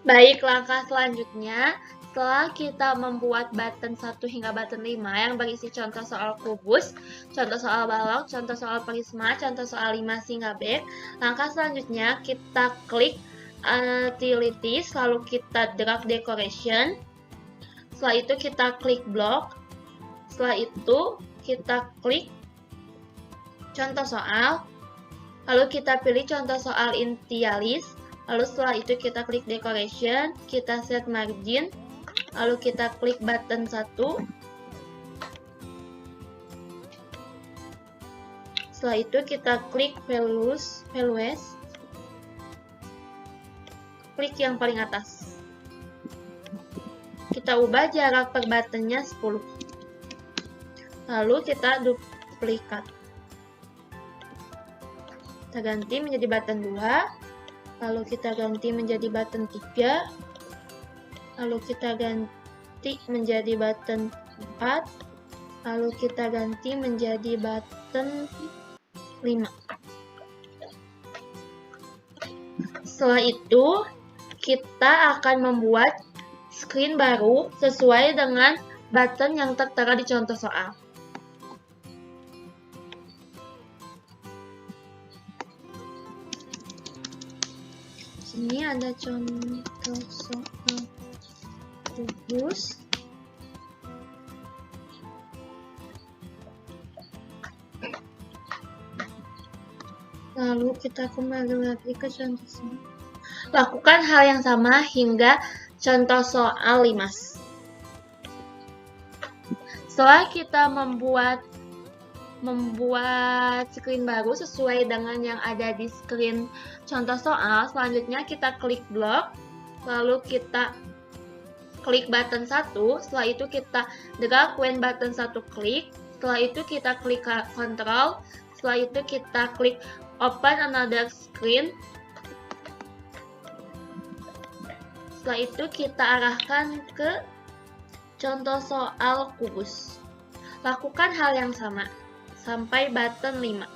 A: Baik, langkah selanjutnya, setelah kita membuat button 1 hingga button 5 yang berisi contoh soal kubus, contoh soal balok, contoh soal prisma, contoh soal 5 hingga back, langkah selanjutnya kita klik utilities, lalu kita drag decoration, setelah itu kita klik block, setelah itu kita klik contoh soal, lalu kita pilih contoh soal initialis, lalu setelah itu kita klik decoration, kita set margin, lalu kita klik button 1, setelah itu kita klik values, klik yang paling atas, kita ubah jarak per buttonnya 10, lalu kita duplikat, kita ganti menjadi button 2, lalu kita ganti menjadi button 3, lalu kita ganti menjadi button 4, lalu kita ganti menjadi button 5. Setelah itu, kita akan membuat screen baru sesuai dengan button yang tertera di contoh soal. Ini ada contoh soal kubus. Lalu kita kembali lagi ke contoh soal. Lakukan hal yang sama hingga contoh soal 5. Setelah kita membuat screen baru sesuai dengan yang ada di screen contoh soal, selanjutnya kita klik block, lalu kita klik button 1, setelah itu kita drag when button 1 klik, setelah itu kita klik control, setelah itu kita klik open another screen, setelah itu kita arahkan ke contoh soal kubus. Lakukan hal yang sama sampai button 5.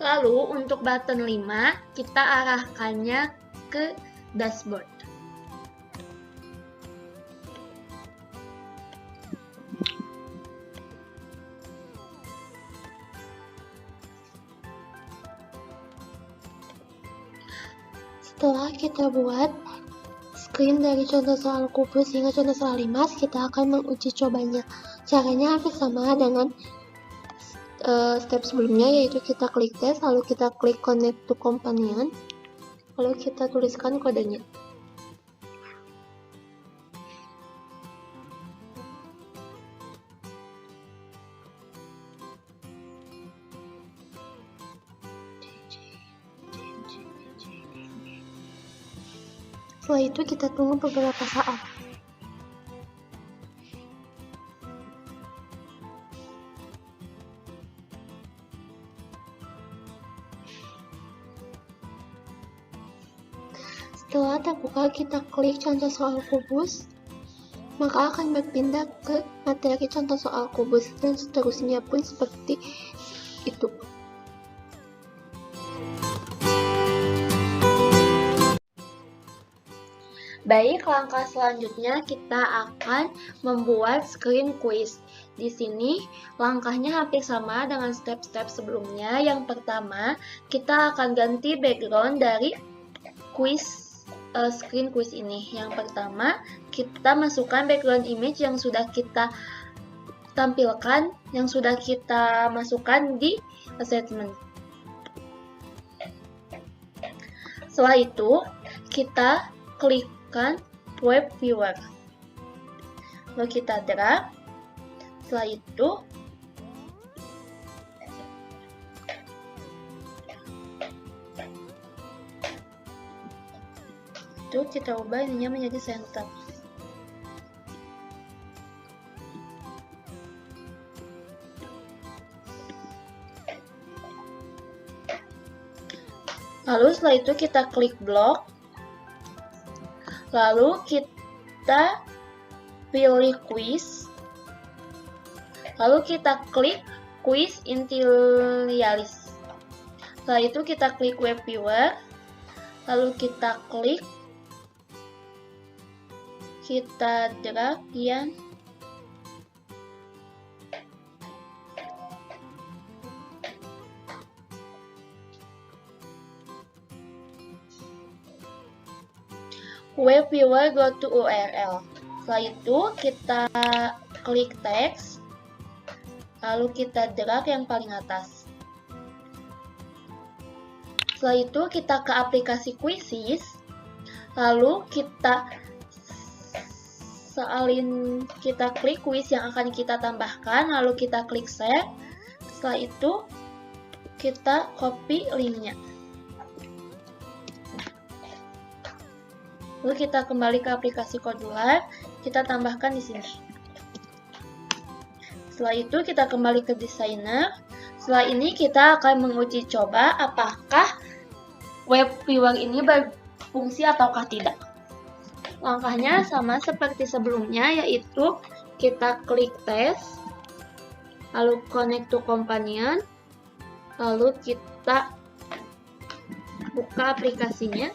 A: Lalu untuk button 5, kita arahkannya ke dashboard. Setelah kita buat screen dari contoh soal kubus hingga contoh soal 5, kita akan menguji cobanya. Caranya hampir sama dengan step sebelumnya, yaitu kita klik tes, lalu kita klik connect to companion, lalu kita tuliskan kodenya. Setelah itu kita tunggu beberapa saat. Setelah terbuka, kita klik contoh soal kubus, maka akan berpindah ke materi contoh soal kubus, dan seterusnya pun seperti itu. Baik, langkah selanjutnya kita akan membuat screen quiz. Di sini langkahnya hampir sama dengan step-step sebelumnya. Yang pertama, kita akan ganti background dari quiz screen quiz ini. Yang pertama, kita masukkan background image yang sudah kita tampilkan, yang sudah kita masukkan di assessment. Setelah itu, kita klikkan web viewer. Lalu kita drag. Setelah itu, kita ubah ininya menjadi center. Lalu setelah itu kita klik blok. Lalu kita pilih quiz. Lalu kita klik quiz initialize. Setelah itu kita klik web viewer. Lalu kita klik, kita drag yang web viewer go to URL. Setelah itu kita klik text, lalu kita drag yang paling atas. Setelah itu kita ke aplikasi Quizzes, lalu kita klik quiz yang akan kita tambahkan, lalu kita klik save. Setelah itu kita copy linknya. Lalu kita kembali ke aplikasi Kodular, kita tambahkan di sini. Setelah itu kita kembali ke designer. Setelah ini kita akan menguji coba apakah web viewer ini berfungsi ataukah tidak. Langkahnya sama seperti sebelumnya, yaitu kita klik test, lalu connect to companion, lalu kita buka aplikasinya.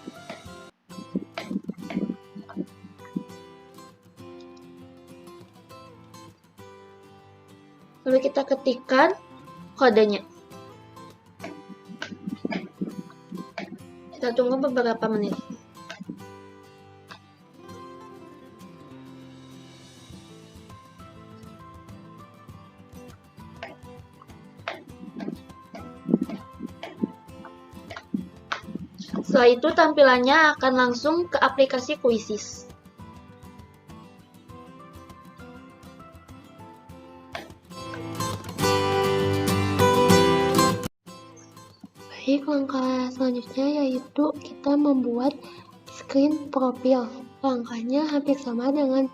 A: Lalu kita ketikkan kodenya. Kita tunggu beberapa menit. Setelah itu tampilannya akan langsung ke aplikasi Quizzes. Baik, langkah selanjutnya yaitu kita membuat screen profil. Langkahnya hampir sama dengan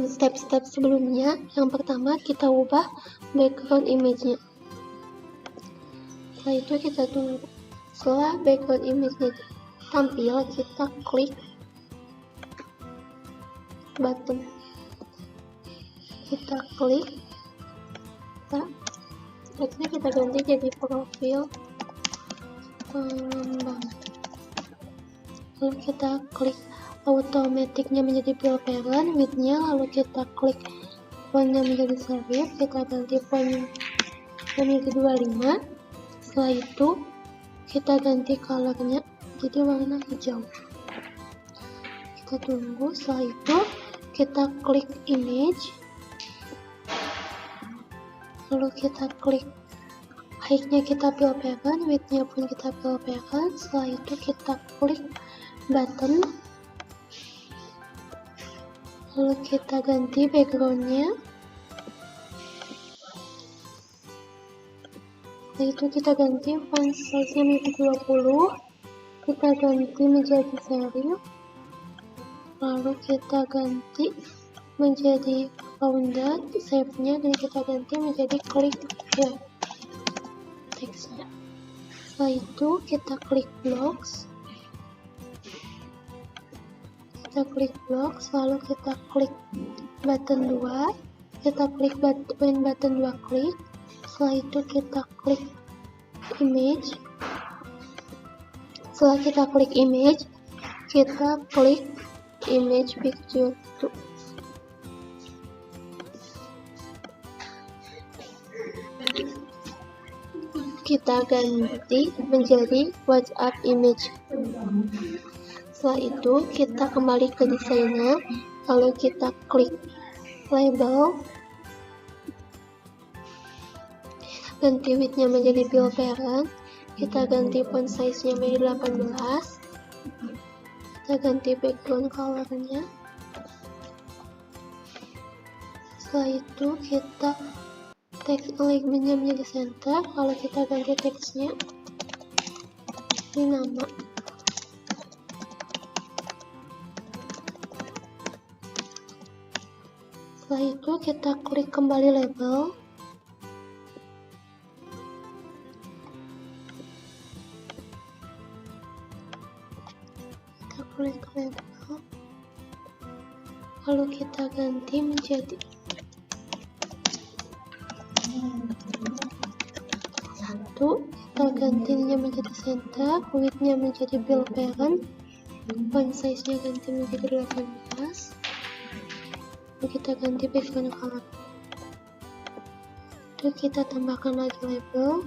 A: step-step sebelumnya. Yang pertama kita ubah background image-nya. Setelah itu kita tunggu. Setelah background image-nya tampil, kita klik button. Kita klik. Teksnya kita ganti jadi profil pengembangan. Lalu kita klik automaticnya menjadi fill parent, width-nya, lalu kita klik font-nya menjadi serif, kita ganti font-nya menjadi 25. Setelah itu kita ganti color-nya jadi warna hijau. Kita tunggu. Setelah itu kita klik image, lalu kita klik height-nya kita fill parent, width-nya pun kita fill parent. Setelah itu kita klik button, lalu kita ganti background-nya. Setelah itu kita ganti font size-nya menjadi 20, kita ganti menjadi serif, lalu kita ganti menjadi rounded, save-nya, dan kita ganti menjadi click here text-nya. Setelah itu kita klik blocks, lalu kita klik button 2, kita klik button 2 klik. Setelah itu kita klik image. Setelah kita klik image, kita klik image picture 2. kita ganti menjadi WhatsApp image. Setelah itu kita kembali ke desainnya, lalu kita klik label, ganti width-nya menjadi bill parent, kita ganti font size-nya menjadi 18, kita ganti background color-nya. Setelah itu kita text alignment-nya menjadi center, lalu kita ganti text-nya ini nama. Setelah itu kita klik kembali label, kita klik label, lalu kita ganti menjadi satu, kita gantinya menjadi center, width-nya menjadi bill parent, font size-nya ganti menjadi 18, lalu kita ganti background color. Lalu kita tambahkan lagi label,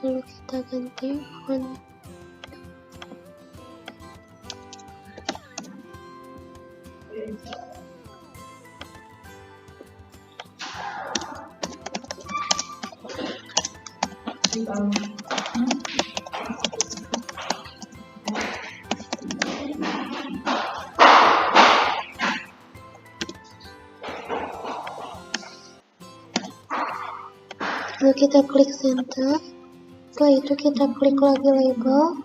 A: lalu kita ganti font. Lalu kita klik center, setelah itu kita klik lagi label,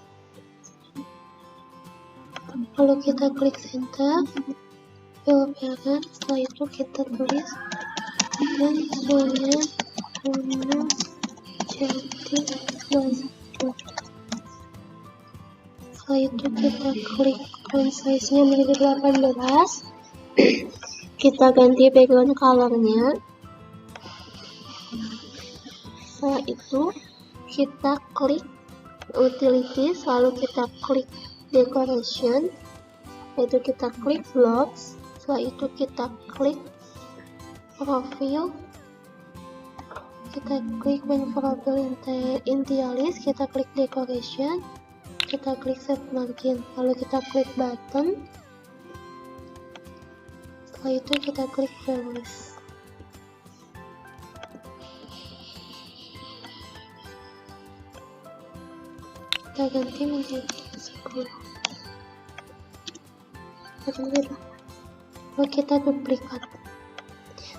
A: lalu kita klik center, bill parent, setelah itu kita tulis dan saya punya jadi satu. Setelah itu kita klik font size-nya menjadi 18, kita ganti background color-nya. Setelah itu kita klik utilities, lalu kita klik decoration, yaitu kita klik blocks. Setelah itu kita klik profile, kita klik main profile initialize, kita klik decoration, kita klik set margin, lalu kita klik button. Setelah itu kita klik release. Kita ganti menjadi 10. Lalu kita duplikat.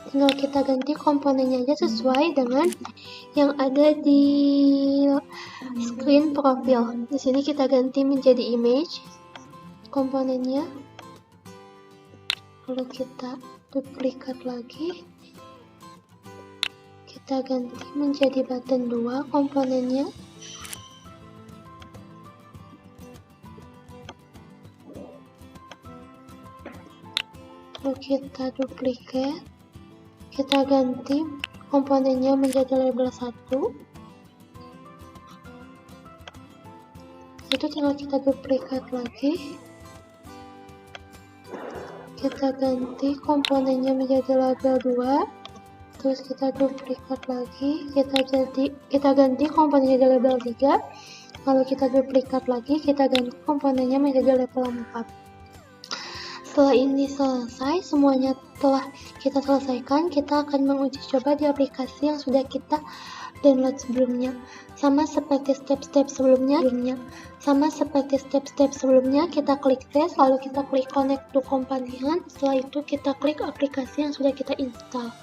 A: Tinggal kita ganti komponennya aja sesuai dengan yang ada di screen profile. Di sini kita ganti menjadi image komponennya. Lalu kita duplikat lagi. Kita ganti menjadi button 2 komponennya. Lalu kita duplikat, kita ganti komponennya menjadi label 1. Itu tinggal kita duplikat lagi, kita ganti komponennya menjadi label 2, terus kita duplikat lagi, kita ganti komponennya menjadi label 3, lalu kita duplikat lagi, kita ganti komponennya menjadi label 4. Setelah ini selesai, semuanya telah kita selesaikan, kita akan menguji coba di aplikasi yang sudah kita download sebelumnya. Sama seperti step-step sebelumnya, kita klik test, lalu kita klik connect to companion, setelah itu kita klik aplikasi yang sudah kita install.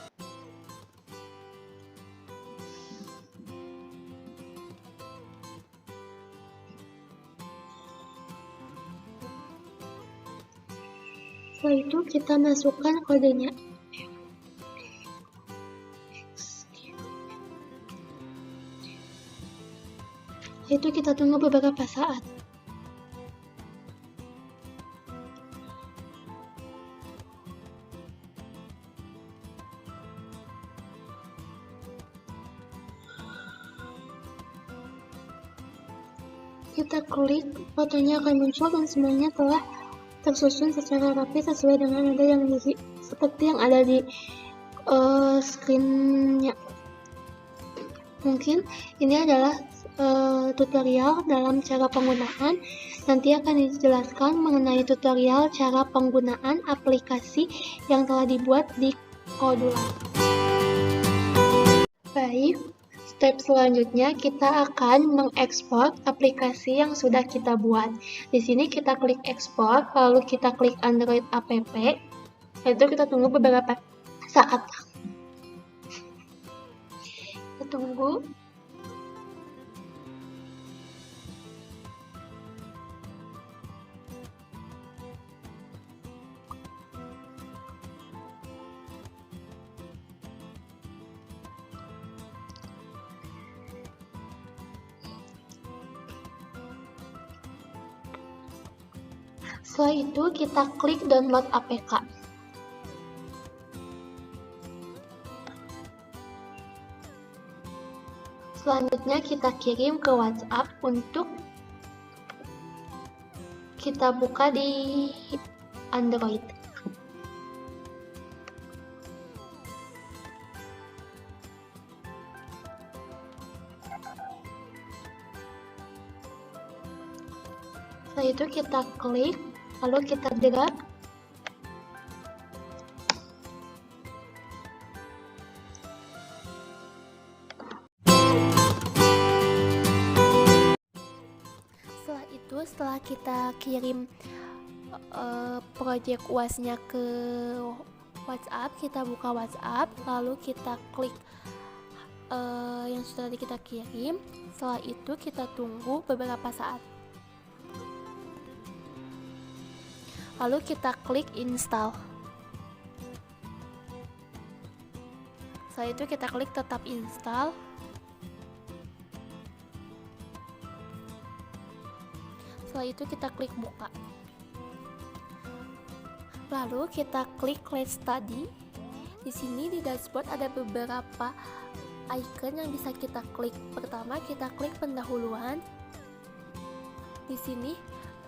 A: Setelah itu kita masukkan kodenya. Setelah itu kita tunggu beberapa saat. Kita klik, fotonya akan muncul dan semuanya telah tersusun secara rapi sesuai dengan seperti yang ada di screen-nya.
B: Mungkin ini adalah tutorial dalam cara penggunaan. Nanti akan dijelaskan mengenai tutorial cara penggunaan aplikasi yang telah dibuat di Kodula. Baik, step selanjutnya kita akan mengekspor aplikasi yang sudah kita buat. Di sini kita klik ekspor, lalu kita klik Android app, itu kita tunggu beberapa saat. Kita tunggu. Setelah itu kita klik download APK. Selanjutnya kita kirim ke WhatsApp untuk kita buka di Android. Setelah itu kita klik, lalu kita drag. Setelah kita kirim project UAS-nya ke WhatsApp, kita buka WhatsApp, lalu kita klik yang sudah tadi kita kirim. Setelah itu kita tunggu beberapa saat. Lalu kita klik install. Setelah itu kita klik tetap install. Setelah itu kita klik buka. Lalu kita klik Let's Study. Di sini di dashboard ada beberapa icon yang bisa kita klik. Pertama kita klik pendahuluan. Di sini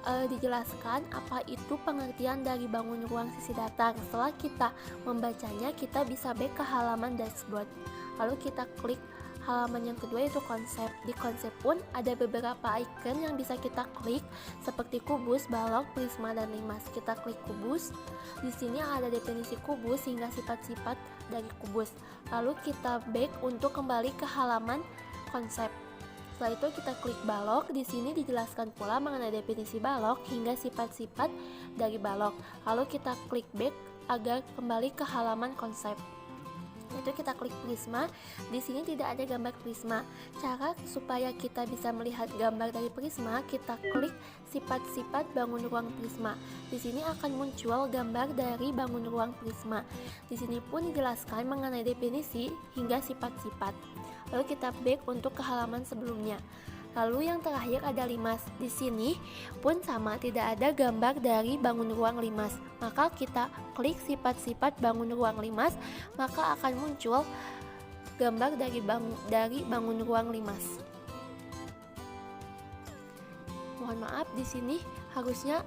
B: dijelaskan apa itu pengertian dari bangun ruang sisi datar. Setelah kita membacanya, kita bisa back ke halaman dashboard. Lalu kita klik halaman yang kedua, yaitu konsep. Di konsep pun ada beberapa icon yang bisa kita klik seperti kubus, balok, prisma, dan limas. Kita klik kubus. Di sini ada definisi kubus hingga sifat-sifat dari kubus. Lalu kita back untuk kembali ke halaman konsep. Setelah itu kita klik balok. Di sini dijelaskan pula mengenai definisi balok hingga sifat-sifat dari balok. Lalu kita klik back agar kembali ke halaman konsep. Itu kita klik prisma. Di sini tidak ada gambar prisma. Cara supaya kita bisa melihat gambar dari prisma, kita klik sifat-sifat bangun ruang prisma. Di sini akan muncul gambar dari bangun ruang prisma. Di sini pun dijelaskan mengenai definisi hingga sifat-sifat. Lalu kita back untuk ke halaman sebelumnya. Lalu yang terakhir ada limas. Di sini pun sama, tidak ada gambar dari bangun ruang limas. Maka kita klik sifat-sifat bangun ruang limas, maka akan muncul gambar dari bangun ruang limas. Mohon maaf, di sini harusnya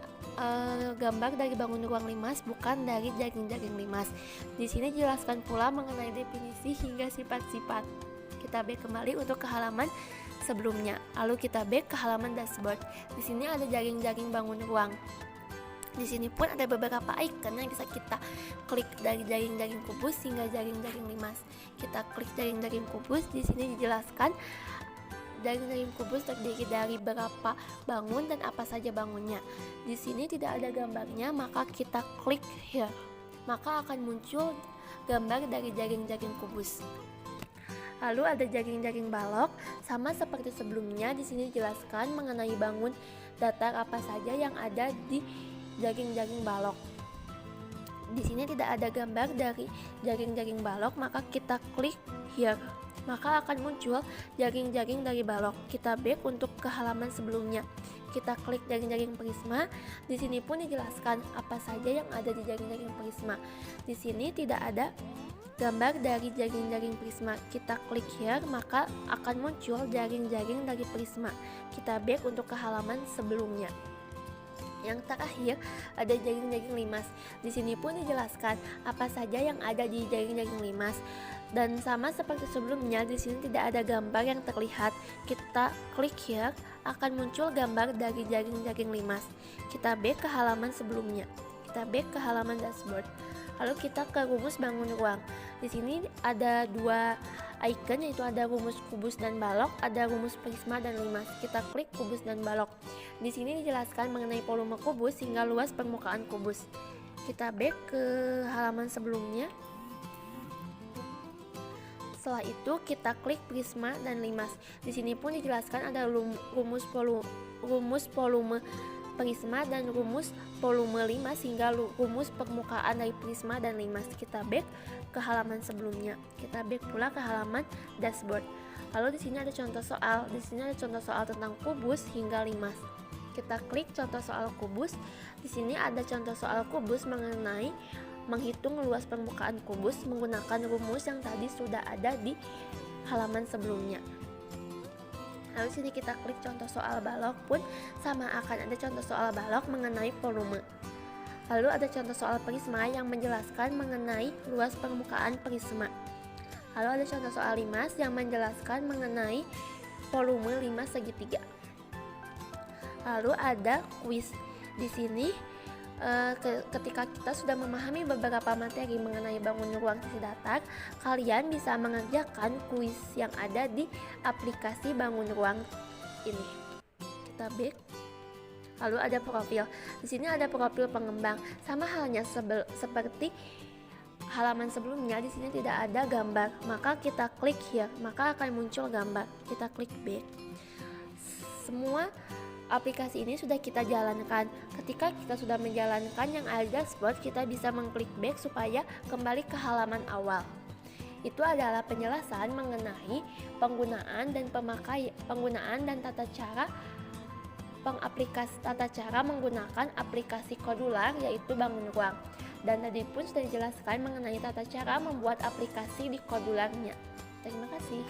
B: gambar dari bangun ruang limas, bukan dari jaring-jaring limas. Di sini jelaskan pula mengenai definisi hingga sifat-sifat. Kita back kembali untuk ke halaman sebelumnya. Lalu kita back ke halaman dashboard. Di sini ada jaring-jaring bangun ruang. Di sini pun ada beberapa icon yang bisa kita klik, dari jaring-jaring kubus hingga jaring-jaring limas. Kita klik jaring-jaring kubus. Di sini dijelaskan jaring-jaring kubus terdiri dari berapa bangun dan apa saja bangunnya. Di sini tidak ada gambarnya, maka kita klik here. Maka akan muncul gambar dari jaring-jaring kubus. Lalu ada jaring-jaring balok, sama seperti sebelumnya. Di sini dijelaskan mengenai bangun datar apa saja yang ada di jaring-jaring balok. Di sini tidak ada gambar dari jaring-jaring balok, maka kita klik here. Maka akan muncul jaring-jaring dari balok. Kita back untuk ke halaman sebelumnya. Kita klik jaring-jaring prisma. Di sini pun dijelaskan apa saja yang ada di jaring-jaring prisma. Di sini tidak ada gambar dari jaring-jaring prisma. Kita klik here, maka akan muncul jaring-jaring dari prisma. Kita back untuk ke halaman sebelumnya. Yang terakhir ada jaring-jaring limas. Di sini pun dijelaskan apa saja yang ada di jaring-jaring limas. Dan sama seperti sebelumnya, di sini tidak ada gambar yang terlihat. Kita klik here, akan muncul gambar dari jaring-jaring limas. Kita back ke halaman sebelumnya. Kita back ke halaman dashboard. Lalu kita ke rumus bangun ruang. Di sini ada dua icon, yaitu ada rumus kubus dan balok, ada rumus prisma dan limas. Kita klik kubus dan balok. Di sini dijelaskan mengenai volume kubus hingga luas permukaan kubus. Kita back ke halaman sebelumnya. Setelah itu kita klik prisma dan limas. Di sini pun dijelaskan ada rumus volume prisma dan rumus volume limas hingga rumus permukaan dari prisma dan limas. Kita back ke halaman sebelumnya. Kita back pula ke halaman dashboard. Lalu di sini ada contoh soal. Di sini ada contoh soal tentang kubus hingga limas. Kita klik contoh soal kubus. Di sini ada contoh soal kubus mengenai menghitung luas permukaan kubus menggunakan rumus yang tadi sudah ada di halaman sebelumnya. Lalu sini kita klik contoh soal balok pun sama, akan ada contoh soal balok mengenai volume. Lalu ada contoh soal prisma yang menjelaskan mengenai luas permukaan prisma. Lalu ada contoh soal limas yang menjelaskan mengenai volume limas segitiga. Lalu ada kuis. Di sini ketika kita sudah memahami beberapa materi mengenai bangun ruang sisi datar, kalian bisa mengerjakan kuis yang ada di aplikasi bangun ruang ini. Kita back. Lalu ada profil. Di sini ada profil pengembang. Sama halnya seperti halaman sebelumnya, di sini tidak ada gambar. Maka kita klik here, maka akan muncul gambar. Kita klik back. Semua aplikasi ini sudah kita jalankan. Ketika kita sudah menjalankan yang ada dashboard, kita bisa mengklik back supaya kembali ke halaman awal. Itu adalah penjelasan mengenai penggunaan dan tata cara menggunakan aplikasi Kodular, yaitu bangun ruang. Dan tadi pun sudah dijelaskan mengenai tata cara membuat aplikasi di Kodularnya. Terima kasih.